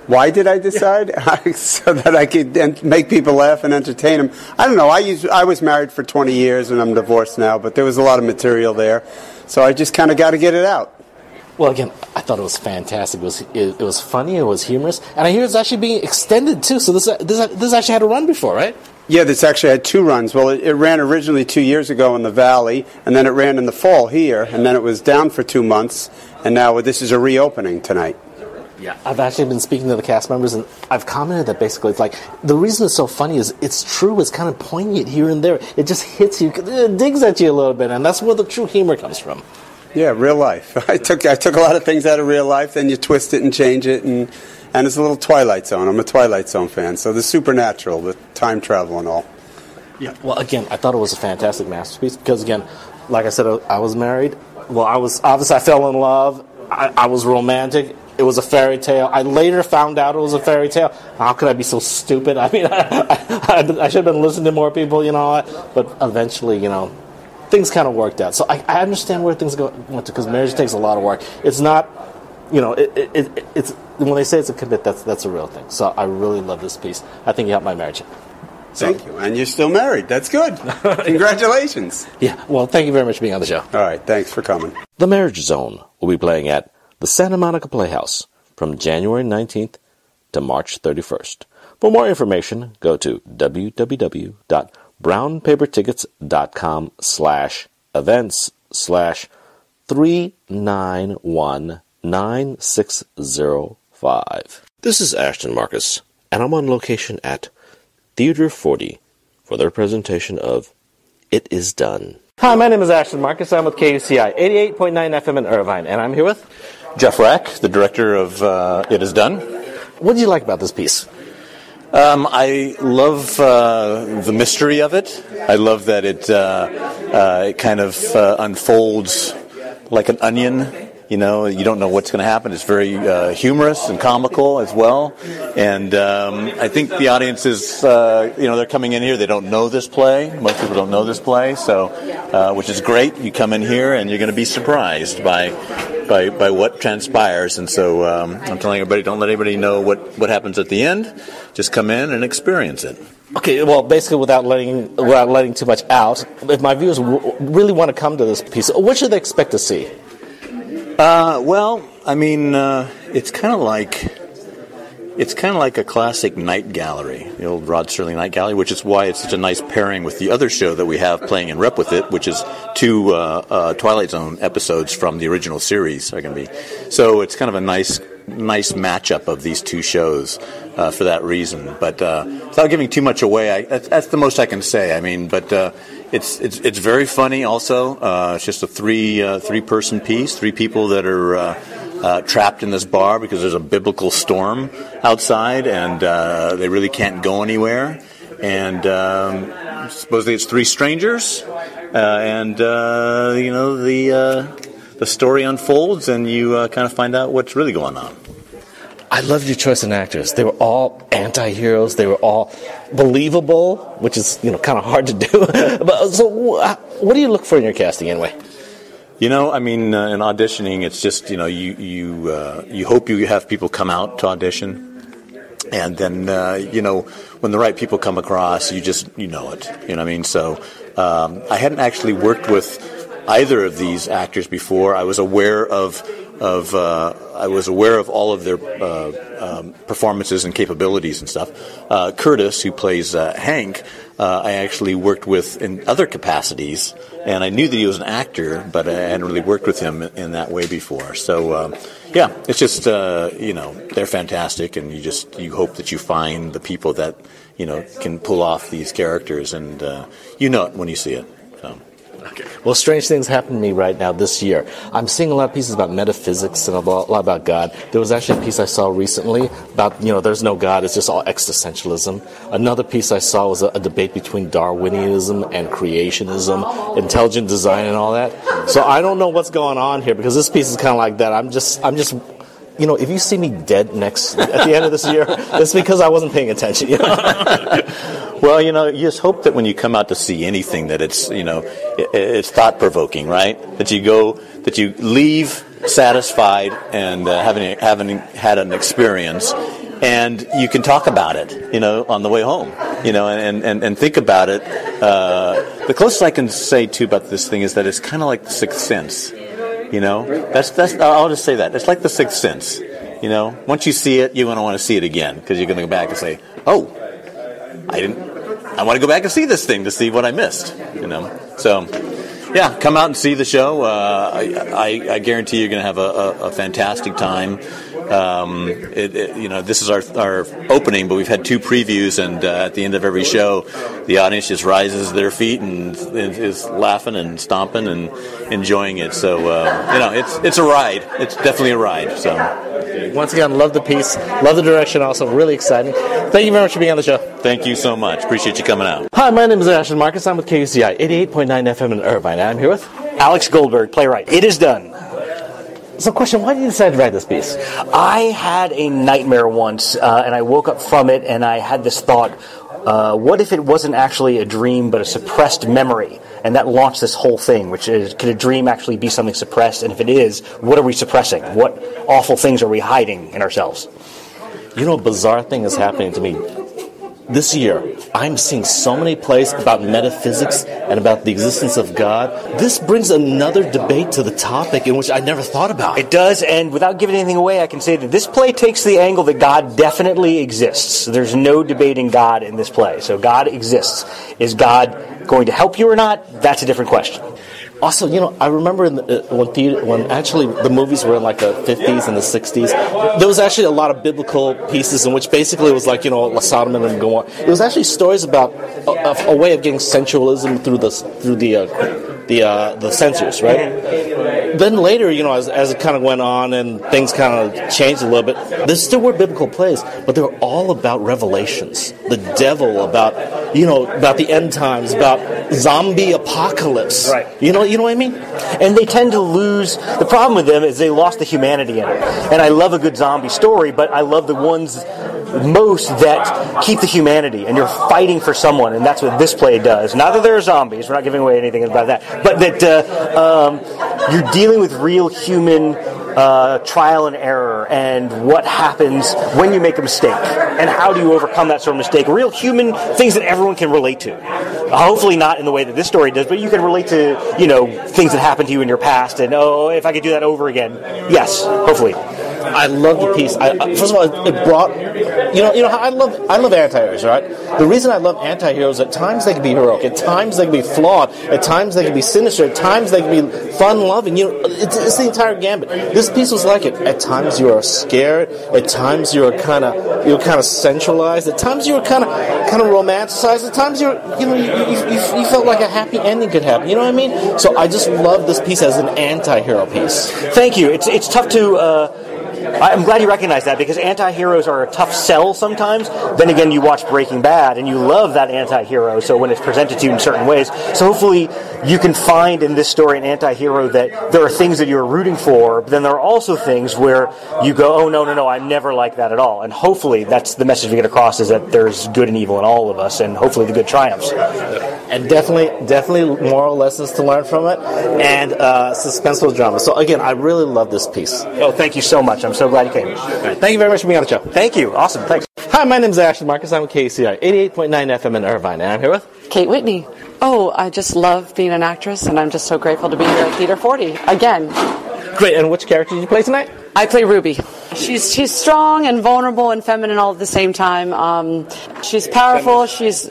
Why did I decide? So that I could make people laugh and entertain them. I don't know. I was married for 20 years and I'm divorced now, but there was a lot of material there, so I just kind of got to get it out. Well, again, I thought it was fantastic. It was funny. It was humorous, and I hear it's actually being extended too. So this actually had a run before, right? Yeah, this actually had 2 runs. Well, it ran originally 2 years ago in the Valley, and then it ran in the fall here, and then it was down for 2 months, and now this is a reopening tonight. Yeah, I've actually been speaking to the cast members, and I've commented that basically it's like, the reason it's so funny is it's true, it's kind of poignant here and there. It just hits you, it digs at you a little bit, and that's where the true humor comes from. Yeah, real life. I took a lot of things out of real life, then you twist it and change it, and it's a little Twilight Zone. I'm a Twilight Zone fan, so the supernatural, the time travel and all. Yeah, well, again, I thought it was a fantastic masterpiece, because again, like I said, I was married. Well, I fell in love. I was romantic. It was a fairy tale. I later found out it was a fairy tale. How could I be so stupid? I mean, I should have been listening to more people, but eventually, things kind of worked out. So I understand where things went to, because marriage takes a lot of work. It's not, it's when they say it's a commit, that's a real thing. So I really love this piece. I think you helped my marriage. Thank you. And you're still married. That's good. Congratulations. Yeah. Well, thank you very much for being on the show. All right. Thanks for coming. The Marriage Zone will be playing at the Santa Monica Playhouse from January 19th to March 31st. For more information, go to www.brownpapertickets.com/events/3 391-9605. This is Ashton Marcus, and I'm on location at Theater 40 for their presentation of It Is Done. Hi, my name is Ashton Marcus. I'm with KUCI 88.9 FM in Irvine, and I'm here with Jeff Rack, the director of It Is Done. What did you like about this piece? I love the mystery of it. I love that it kind of unfolds like an onion. You know, you don't know what's going to happen. It's very humorous and comical as well. And I think the audience is, they're coming in here. They don't know this play. Most people don't know this play, so which is great. You come in here and you're going to be surprised by what transpires. And so I'm telling everybody, don't let anybody know what happens at the end. Just come in and experience it. Okay, well, basically, without letting too much out, if my viewers really want to come to this piece, what should they expect to see? It's kind of like a classic night gallery, the old Rod Serling night gallery, which is why it's such a nice pairing with the other show that we have playing in rep with it, which is 2 Twilight Zone episodes from the original series are going to be. So it's kind of a nice matchup of these 2 shows for that reason. But without giving too much away, that's the most I can say. It's very funny. Also, it's just a 3-person piece, 3 people that are trapped in this bar because there's a biblical storm outside, and they really can't go anywhere. And supposedly it's 3 strangers, and the story unfolds, and you kind of find out what's really going on. I loved your choice in actors. They were all anti-heroes. They were all believable, which is kind of hard to do. So what do you look for in your casting anyway? In auditioning, it's just you hope you have people come out to audition, and then when the right people come across, you know it. You know what I mean? So I hadn't actually worked with either of these actors before. I was aware of all of their performances and capabilities and stuff. Curtis, who plays Hank, I actually worked with in other capacities, and I knew that he was an actor, but I hadn't really worked with him in that way before. So, it's just they're fantastic, and you hope that you find the people that can pull off these characters, and you know it when you see it. So. Okay. Well, strange things happen to me right now this year. I'm seeing a lot of pieces about metaphysics and a lot about God. There was actually a piece I saw recently about, there's no God, it's just all existentialism. Another piece I saw was a debate between Darwinianism and creationism, intelligent design and all that. So I don't know what's going on here, because this piece is kind of like that. I'm just if you see me dead at the end of this year, it's because I wasn't paying attention. Well, you just hope that when you come out to see anything that it's thought-provoking, right? That you leave satisfied and having had an experience, and you can talk about it, on the way home, and think about it. The closest I can say too about this thing is that it's kind of like the Sixth Sense. That's I'll just say that it's like the Sixth Sense. Once you see it, you're going to want to see it again, because you're going to go back and say, "Oh, I want to go back and see this thing to see what I missed." So yeah, come out and see the show. I guarantee you're going to have a fantastic time. This is our opening, but we've had 2 previews, and at the end of every show, the audience just rises to their feet and is laughing and stomping and enjoying it. So it's a ride. It's definitely a ride. So once again, love the piece, love the direction. Also, really exciting. Thank you very much for being on the show. Thank you so much. Appreciate you coming out. Hi, my name is Ashton Marcus. I'm with KUCI 88.9 FM in Irvine. I'm here with Alex Goldberg, playwright. It is done. So, question: why did you decide to write this piece? I had a nightmare once, and I woke up from it, and I had this thought: what if it wasn't actually a dream, but a suppressed memory? And that launched this whole thing, which is, could a dream actually be something suppressed? And if it is, what are we suppressing? What awful things are we hiding in ourselves? A bizarre thing is happening to me. This year, I'm seeing so many plays about metaphysics and about the existence of God. This brings another debate to the topic in which I never thought about. It does, and without giving anything away, I can say that this play takes the angle that God definitely exists. There's no debating God in this play. So God exists. Is God going to help you or not? That's a different question. Also, I remember when actually the movies were in like the 50s and the 60s, there was actually a lot of biblical pieces in which basically it was like, Sodom and Gomorrah. It was actually stories about a way of getting sensualism through the censors, right? Then later, as it kind of went on and things kind of changed a little bit, there still were biblical plays, but they were all about revelations, the devil, about the end times, about zombie apocalypse. Right. You know what I mean? And they tend to lose. The problem with them is they lost the humanity in it. And I love a good zombie story, but I love the ones most that keep the humanity, and you're fighting for someone, and that's what this play does. Not that there are zombies, we're not giving away anything about that, but that you're dealing with real human trial and error, and what happens when you make a mistake, and how do you overcome that sort of mistake. Real human things that everyone can relate to. Hopefully not in the way that this story does, but you can relate to, things that happened to you in your past, and, if I could do that over again. Yes, hopefully. I love the piece. First of all, it brought, I love anti-heroes, right? The reason I love anti-heroes, at times they can be heroic, at times they can be flawed, at times they can be sinister, at times they can be fun-loving. It's the entire gambit. This piece was like it. At times you are scared. At times you were kind of sensualized. At times you were kind of romanticized. At times you felt like a happy ending could happen. You know what I mean? So I just love this piece as an anti-hero piece. Thank you. It's tough to. I'm glad you recognize that, because anti-heroes are a tough sell sometimes. Then again, you watch Breaking Bad and you love that anti-hero, so when it's presented to you in certain ways. So hopefully you can find in this story an anti-hero that there are things that you're rooting for, but then there are also things where you go, oh, no, I'm never like that at all. And hopefully that's the message we get across, is that there's good and evil in all of us, and hopefully the good triumphs. And definitely moral lessons to learn from it, and suspenseful drama. So again, I really love this piece. Oh, thank you so much. I'm so glad you came. Right, thank you very much for being on the show. Thank you. Awesome. Thanks. Hi, my name is Ashton Marcus. I'm with KCI 88.9 FM in Irvine, and I'm here with Kate Whitney. Oh, I just love being an actress, and I'm just so grateful to be here at Theater 40 again. Great. And which character did you play tonight? I play Ruby. She's strong and vulnerable and feminine all at the same time. She's powerful. She's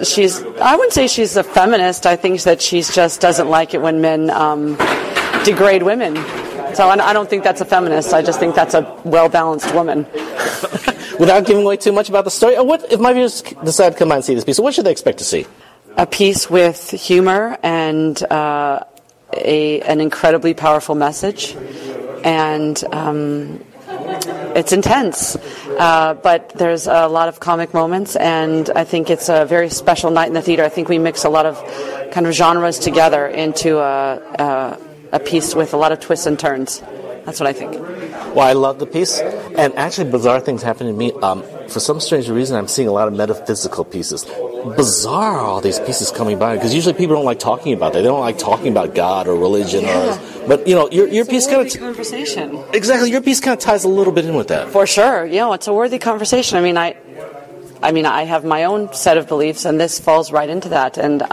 I wouldn't say she's a feminist. I think that she just doesn't like it when men degrade women. So I don't think that's a feminist. I just think that's a well-balanced woman. Without giving away too much about the story, what if my viewers decide to come out and see this piece? So what should they expect to see? A piece with humor and an incredibly powerful message, and it's intense, but there's a lot of comic moments, and I think it's a very special night in the theater. I think we mix a lot of kind of genres together into a piece with a lot of twists and turns. That's what I think. Well, I love the piece, and actually bizarre things happen to me. For some strange reason, I'm seeing a lot of metaphysical pieces. Bizarre, all these pieces coming by, because usually people don't like talking about that. They don't like talking about God or religion, but your piece kind of conversation. Exactly, your piece kind of ties a little bit in with that. For sure, it's a worthy conversation. I mean, I have my own set of beliefs, and this falls right into that. And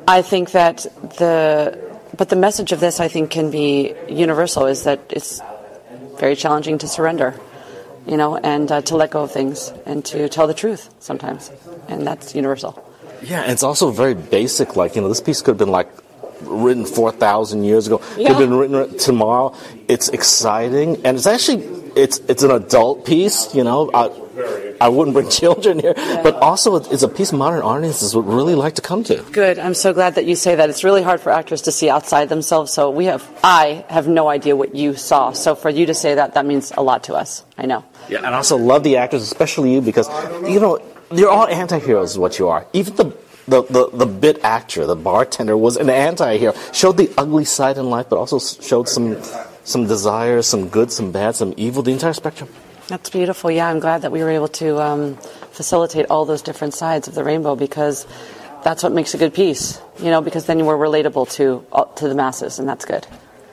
I think that the message of this, I think, can be universal, is that it's very challenging to surrender, and to let go of things and to tell the truth sometimes. And that's universal. Yeah, and it's also very basic. Like, this piece could have been written 4,000 years ago. Could have been written tomorrow. It's exciting, and it's actually it's an adult piece. I wouldn't bring children here, but also it's a piece modern audiences would really like to come to. Good. I'm so glad that you say that. It's really hard for actors to see outside themselves. So I have no idea what you saw. So for you to say that means a lot to us. I know. Yeah, and I also love the actors, especially you, because you're all anti-heroes. Is what you are. Even the bit actor, the bartender, was an anti-hero. Showed the ugly side in life, but also showed some desires, some good, some bad, some evil, the entire spectrum. That's beautiful. Yeah, I'm glad that we were able to facilitate all those different sides of the rainbow, because that's what makes a good piece, because then we're relatable to the masses, and that's good.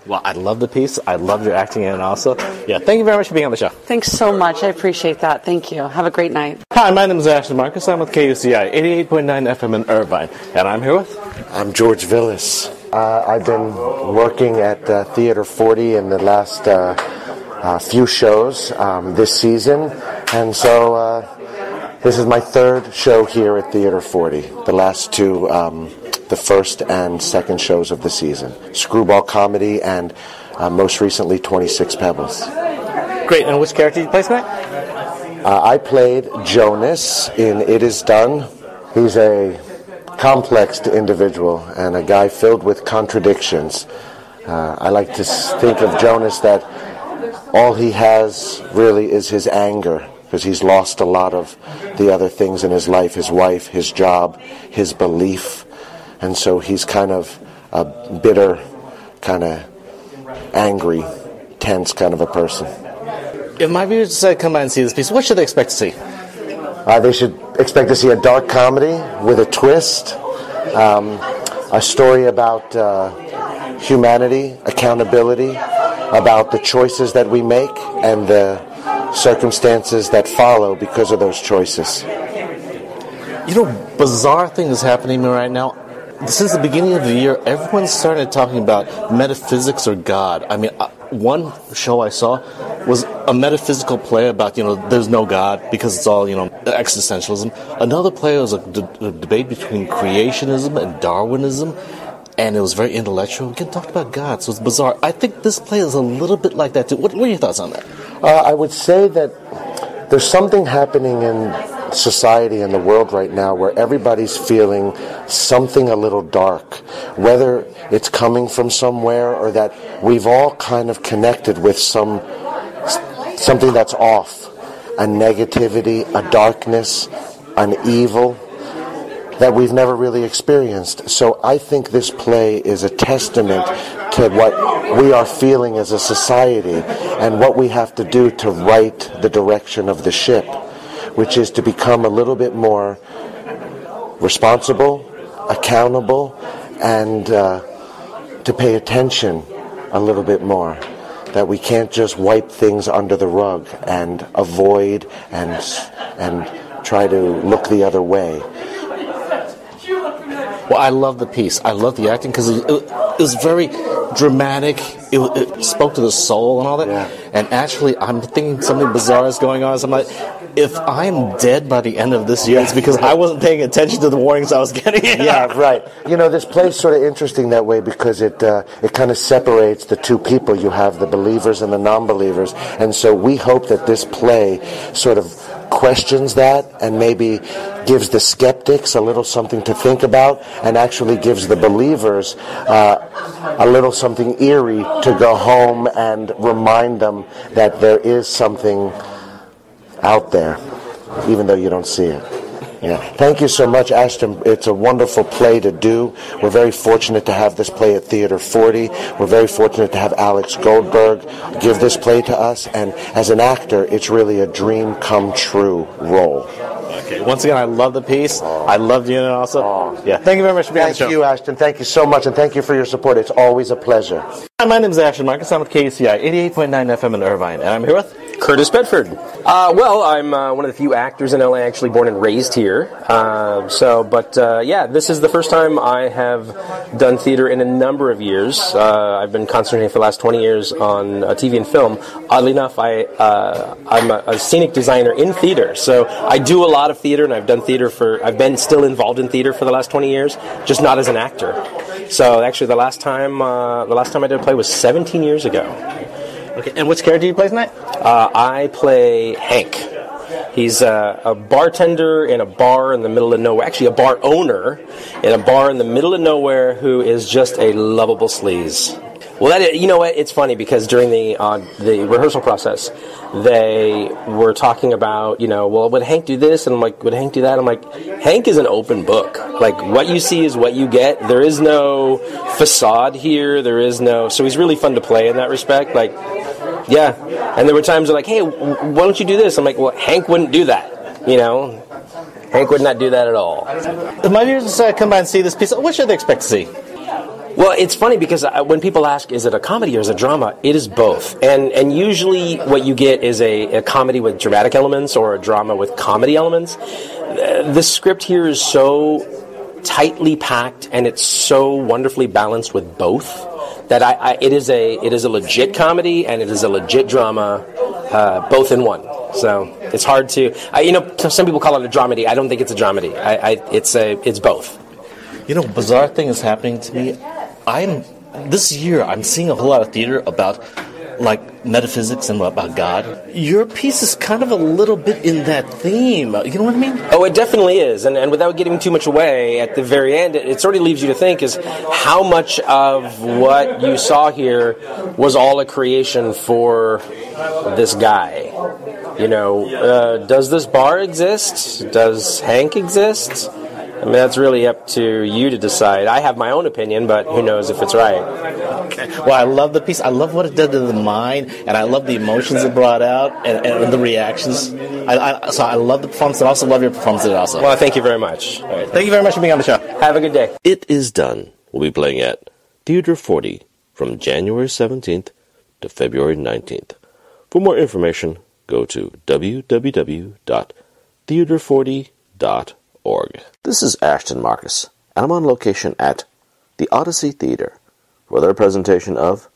Well, I love the piece. I love your acting in it also. Yeah, thank you very much for being on the show. Thanks so much. I appreciate that. Thank you. Have a great night. Hi, my name is Ashton Marcus. I'm with KUCI 88.9 FM in Irvine, and I'm here with... I'm George Villas. I've been working at Theater 40 in the last... few shows this season, and so this is my third show here at Theater 40. The last two the first and second shows of the season. Screwball Comedy and most recently 26 Pebbles. Great. And which character did you play tonight? I played Jonas in It Is Done. He's a complex individual and a guy filled with contradictions. I like to think of Jonas that all he has really is his anger, because he's lost a lot of the other things in his life, his wife, his job, his belief, and so he's kind of a bitter, kind of angry, tense kind of a person. If my viewers decide to come by and see this piece, what should they expect to see? They should expect to see a dark comedy with a twist, a story about humanity, accountability, about the choices that we make and the circumstances that follow because of those choices. You know, bizarre thing is happening right now. Since the beginning of the year, everyone's started talking about metaphysics or God. I mean, one show I saw was a metaphysical play about, there's no God because it's all, existentialism. Another play was a debate between creationism and Darwinism, and it was very intellectual. Again, talked about God, so it's bizarre. I think this play is a little bit like that, too. What are your thoughts on that? I would say that there's something happening in society and the world right now where everybody's feeling something a little dark, whether it's coming from somewhere or that we've all kind of connected with something that's off, a negativity, a darkness, an evil that we've never really experienced. So I think this play is a testament to what we are feeling as a society and what we have to do to right the direction of the ship, which is to become a little bit more responsible, accountable, and to pay attention a little bit more. That we can't just wipe things under the rug and avoid and try to look the other way. Well, I love the piece. I love the acting because it was very dramatic. It spoke to the soul and all that. Yeah. And actually, I'm thinking something bizarre is going on. So I'm like, if I'm dead by the end of this year, it's because I wasn't paying attention to the warnings I was getting. Yeah, right. This play's sort of interesting that way because it kind of separates the two people. You have the believers and the non-believers. And so we hope that this play sort of questions that and maybe gives the skeptics a little something to think about and actually gives the believers a little something eerie to go home and remind them that there is something out there, even though you don't see it. Yeah. Thank you so much, Ashton. It's a wonderful play to do. We're very fortunate to have this play at Theater 40. We're very fortunate to have Alex Goldberg give this play to us. And as an actor, it's really a dream come true role. Okay. Once again, I love the piece. I loved you also. Yeah. Thank you very much for being on the show. Thank you, Ashton. Thank you so much, and thank you for your support. It's always a pleasure. Hi, my name is Ashton Marcus. I'm with KUCI 88.9 FM in Irvine, and I'm here with Curtis Bedford. Well, I'm one of the few actors in LA actually born and raised here. This is the first time I have done theater in a number of years. I've been concentrating for the last 20 years on TV and film. Oddly enough, I'm a scenic designer in theater, so I do a lot of theater, and I've been still involved in theater for the last 20 years, just not as an actor. So actually, the last time I did a play was 17 years ago. Okay, and which character do you play tonight? I play Hank. He's a bartender in a bar in the middle of nowhere. Actually, a bar owner in a bar in the middle of nowhere who is just a lovable sleaze. Well, you know what? It's funny because during the rehearsal process, they were talking about, would Hank do this? And I'm like, would Hank do that? I'm like, Hank is an open book. Like, what you see is what you get. There is no facade here. So he's really fun to play in that respect. Like, yeah. And there were times they're like, hey, why don't you do this? I'm like, well, Hank wouldn't do that. Hank would not do that at all. If my viewers decide to come by and see this piece, what should they expect to see? Well, it's funny because when people ask, is it a comedy or is it a drama, it is both. And usually what you get is a comedy with dramatic elements or a drama with comedy elements. The script here is so tightly packed and it's so wonderfully balanced with both that it is a legit comedy and it is a legit drama, both in one. So it's hard to, some people call it a dramedy. I don't think it's a dramedy. It's both. Bizarre thing is happening to me. This year I'm seeing a whole lot of theater about metaphysics and about God. Your piece is kind of a little bit in that theme. You know what I mean? Oh, it definitely is. And without giving too much away, at the very end, it sort of leaves you to think is how much of what you saw here was all a creation for this guy. Does this bar exist? Does Hank exist? I mean, that's really up to you to decide. I have my own opinion, but who knows if it's right. Okay. Well, I love the piece. I love what it did to the mind, and I love the emotions it brought out, and the reactions. So I love the performance, and I also love your performance in it also. Well, thank you very much. All right. Thank you very much for being on the show. Have a good day. It Is Done will be playing at Theater 40 from January 17th to February 19th. For more information, go to www.theater40.org. This is Ashton Marcus, and I'm on location at the Odyssey Theater for their presentation of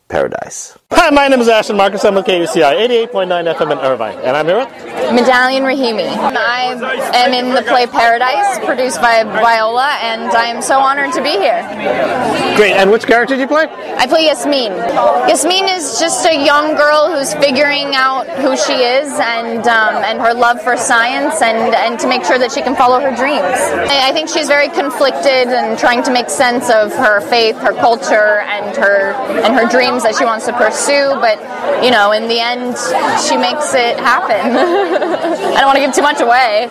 Paradise. Hi, my name is Ashton Marcus. I'm with KUCI 88.9 FM in Irvine, and I'm here with Medallion Rahimi. I am in the play Paradise, produced by Viola, and I am so honored to be here. Great, and which character did you play? I play Yasmin. Yasmin is just a young girl who's figuring out who she is and her love for science and to make sure that she can follow her dreams. I think she's very conflicted and trying to make sense of her faith, her culture, and her dreams that she wants to pursue, but in the end she makes it happen. I don't want to give too much away.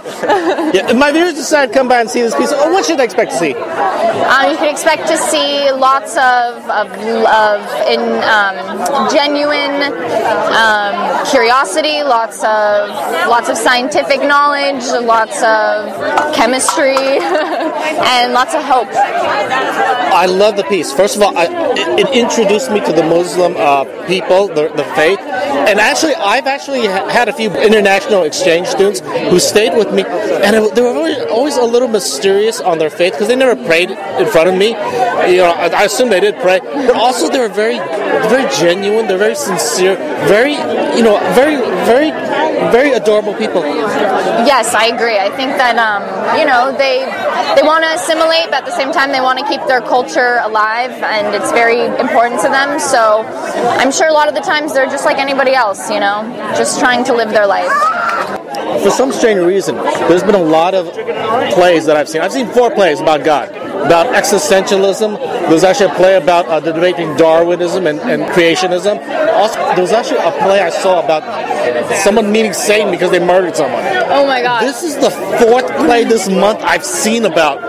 Yeah, if my viewers decide to come by and see this piece, what should they expect to see? You can expect to see lots of genuine curiosity, lots of scientific knowledge, lots of chemistry, and lots of hope. I love the piece. First of all, it introduced me to the Muslim people, the faith, and I've had a few international exchange students who stayed with me, and they were always a little mysterious on their faith because they never prayed in front of me. I assume they did pray, but also they were very, very genuine. They're very sincere, very adorable people. Yes, I agree. I think that they want to assimilate, but at the same time they want to keep their culture alive, and it's very important to them. So I'm sure a lot of the times they're just like anybody else, just trying to live their life. For some strange reason, there's been a lot of plays that I've seen. I've seen 4 plays about God, about existentialism. There's actually a play about the debate between Darwinism and creationism. Also, there was actually a play I saw about someone meeting Satan because they murdered someone. Oh my God! This is the 4th play this month I've seen about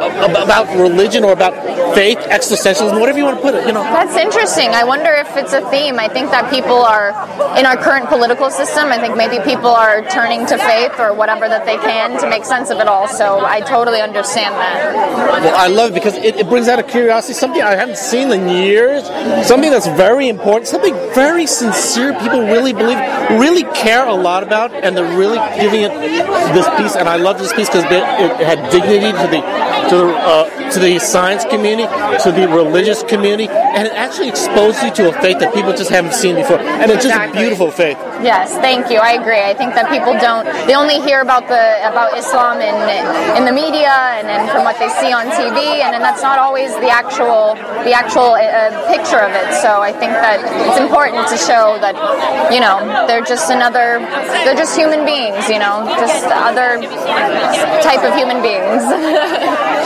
religion or about faith, existentialism, whatever you want to put it. That's interesting. I wonder if it's a theme. I think that people are in our current political system. I think maybe people are turning to faith or whatever that they can to make sense of it all. So I totally understand that. Well, I love it because it brings out a curiosity, something I haven't seen in years, something that's very important, something very sincere. People really believe, really care a lot about, and they're really giving it this piece. And I love this piece because it had dignity to the science community, to the religious community, and it actually exposed you to a faith that people just haven't seen before. And it's just a beautiful faith. Yes, thank you. I agree. I think that people they only hear about Islam in the media and from what they see on TV, and that's not always the actual picture of it. So I think that it's important to show that they're just human beings, just other type of human beings.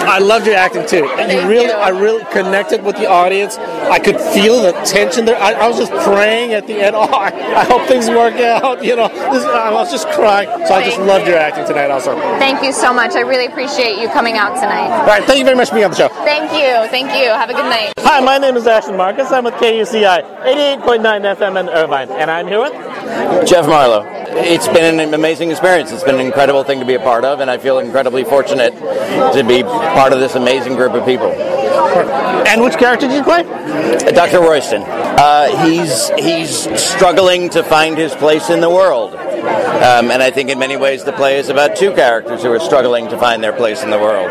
I loved your acting too. I really connected with the audience. I could feel the tension there. I was just praying at the end. Oh, I hope things work out. I was just crying. So I just loved your acting tonight also. Thank you so much. I really appreciate you coming out tonight. All right, thank you very much for being on the show. Thank you. Have a good night. Hi, my name is Ashton Marcus. I'm with KUCI 88.9 FM in Irvine, and I'm here with Jeff Marlowe. It's been an amazing experience. It's been an incredible thing to be a part of, and I feel incredibly fortunate to be part of this amazing group of people. And which character did you play? Dr. Royston. He's struggling to find his place in the world. And I think in many ways the play is about two characters who are struggling to find their place in the world.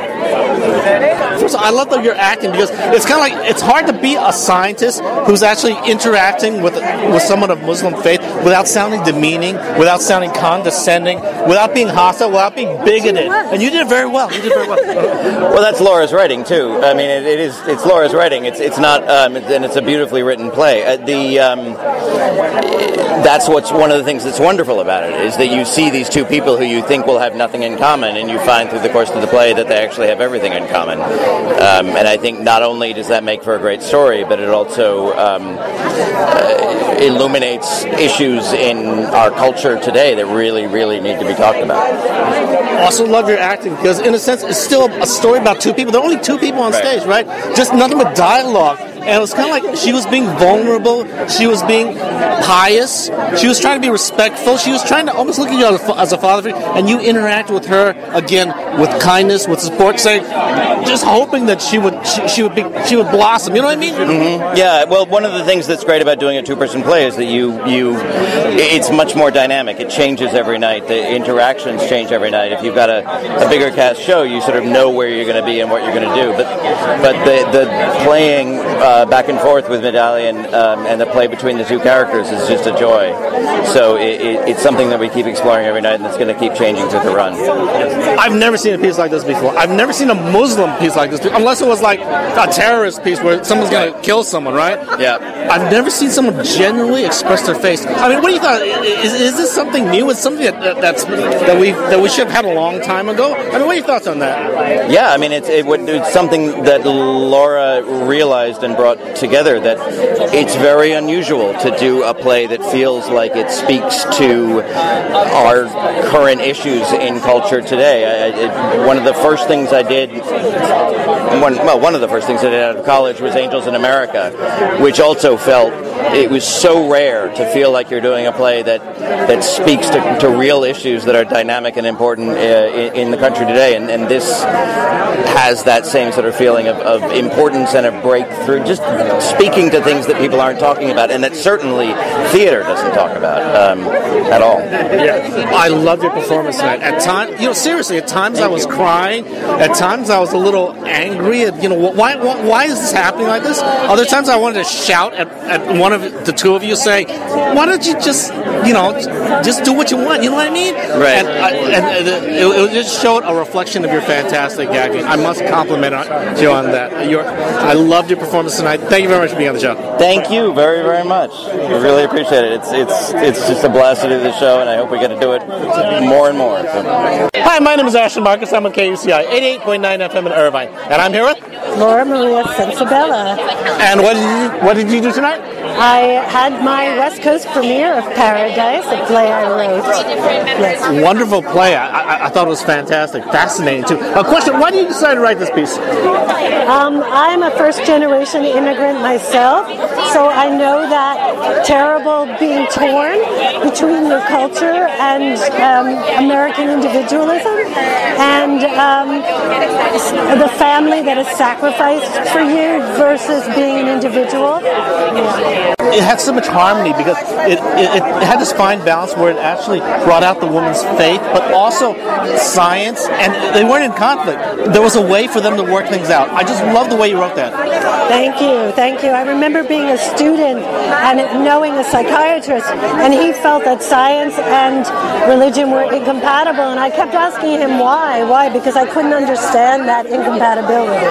First of all, I love that you're acting because it's kind of like it's hard to be a scientist who's actually interacting with someone of Muslim faith without sounding demeaning, without sounding condescending, without being hostile, without being bigoted. And you did it very well. You did very well. Well, that's Laura's writing too. I mean, it's Laura's writing. It's not, and it's a beautifully written play. That's what's one of the things that's wonderful about it, is that you see these two people who you think will have nothing in common, and you find through the course of the play that they actually have everything in common. And I think not only does that make for a great story, but it also illuminates issues in our culture today that really, really need to be talked about. Also love your acting because, in a sense, it's still a story about two people. There are only two people on stage, right? Just nothing but dialogue. And it was kind of like she was being vulnerable. She was being pious. She was trying to be respectful. She was trying to almost look at you as a father figure. And you interact with her, again, with kindness, with support, saying, just hoping that she would blossom. You know what I mean? Mm-hmm. Yeah. Well, one of the things that's great about doing a two-person play is that it's much more dynamic. It changes every night. The interactions change every night. If you've got a bigger cast show, you sort of know where you're going to be and what you're going to do. But the playing back and forth with Medallion and the play between the two characters is just a joy. So it's something that we keep exploring every night, and it's going to keep changing through the run. I've never seen a piece like this before. I've never seen a Muslim piece like this before, unless it was like a terrorist piece where someone's going to kill someone, right? Yeah. I've never seen someone genuinely express their face. I mean, what do you thought? Is this something new? It's something that we should have had a long time ago? I mean, what are your thoughts on that? Yeah, I mean, it's something that Laura realized and brought together, that it's very unusual to do a play that feels like it speaks to our current issues in culture today. One of the first things I did out of college was Angels in America, which also felt it was so rare to feel like you're doing a play that speaks to real issues that are dynamic and important in the country today, and this has that same sort of feeling of importance and a breakthrough, just speaking to things that people aren't talking about, and that certainly theater doesn't talk about at all. Yeah. I loved your performance tonight. At times, seriously, at times I was crying. At times I was a little angry. Why is this happening like this? Other times I wanted to shout at one of the two of you, saying, "Why don't you just do what you want?" You know what I mean? Right. And it just showed a reflection of your fantastic acting. I must compliment you on that. I loved your performance tonight. Thank you very much for being on the show. Thank you very, very much. I really appreciate it. It's just a blast to do this show, and I hope we get to do it more and more. So. Hi, my name is Ashton Marcus. I'm with KUCI 88.9 FM in Irvine, and I'm here with Laura Maria Sensabella. And what did you do tonight? I had my West Coast premiere of Paradise, a play I wrote. Yes. Wonderful play. I thought it was fantastic. Fascinating, too. A question, why did you decide to write this piece? I'm a first-generation immigrant myself, so I know that terrible being torn between your culture and American individualism, and the family that is sacrificed for you versus being an individual. Yeah. It had so much harmony because it had this fine balance where it actually brought out the woman's faith, but also science, and they weren't in conflict. There was a way for them to work things out. I just love the way you wrote that. Thank you. I remember being a student and knowing a psychiatrist, and he felt that science and religion were incompatible, and I kept asking him why? Why? Because I couldn't understand that incompatibility.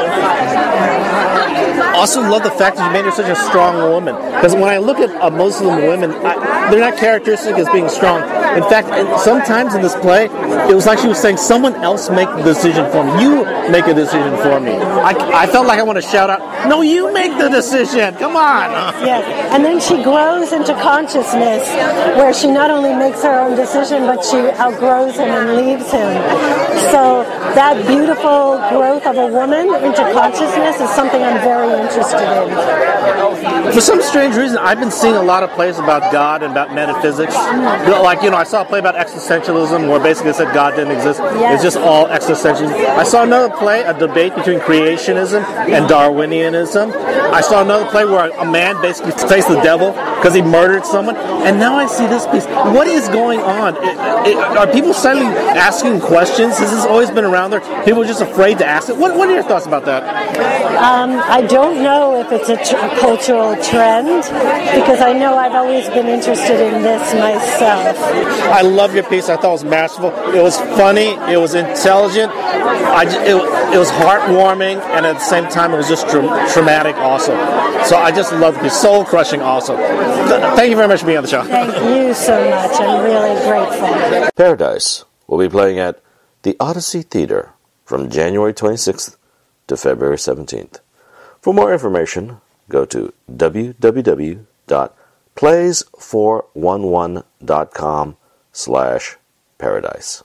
I also love the fact that you made her such a strong woman. Because when I look at Muslim women, they're not characteristic as being strong. In fact, sometimes in this play, it was like she was saying, someone else make the decision for me. You make a decision for me. I felt like I want to shout out, no, you make the decision. Come on. Yes. And then she grows into consciousness where she not only makes her own decision, but she outgrows him and leaves him. So that beautiful growth of a woman into consciousness is something I'm very interested in. For some strange reason, I've been seeing a lot of plays about God and about metaphysics. Like, I saw a play about existentialism where basically it said God didn't exist. Yes. It's just all existentialism. I saw another play, a debate between creationism and Darwinianism. I saw another play where a man basically faced the devil because he murdered someone. And now I see this piece. What is going on? Are people suddenly asking questions? Has this always been around there? People are just afraid to ask it. What are your thoughts about that? I don't know if it's a cultural trend, because I know I've always been interested in this myself. I love your piece. I thought it was masterful. It was funny. It was intelligent. It was heartwarming, and at the same time, it was just traumatic also. So I just love the piece. Soul-crushing also. Thank you very much for being on the show. Thank you so much. I'm really grateful. Paradise will be playing at the Odyssey Theater from January 26th to February 17th. For more information, go to www.plays411.com/paradise.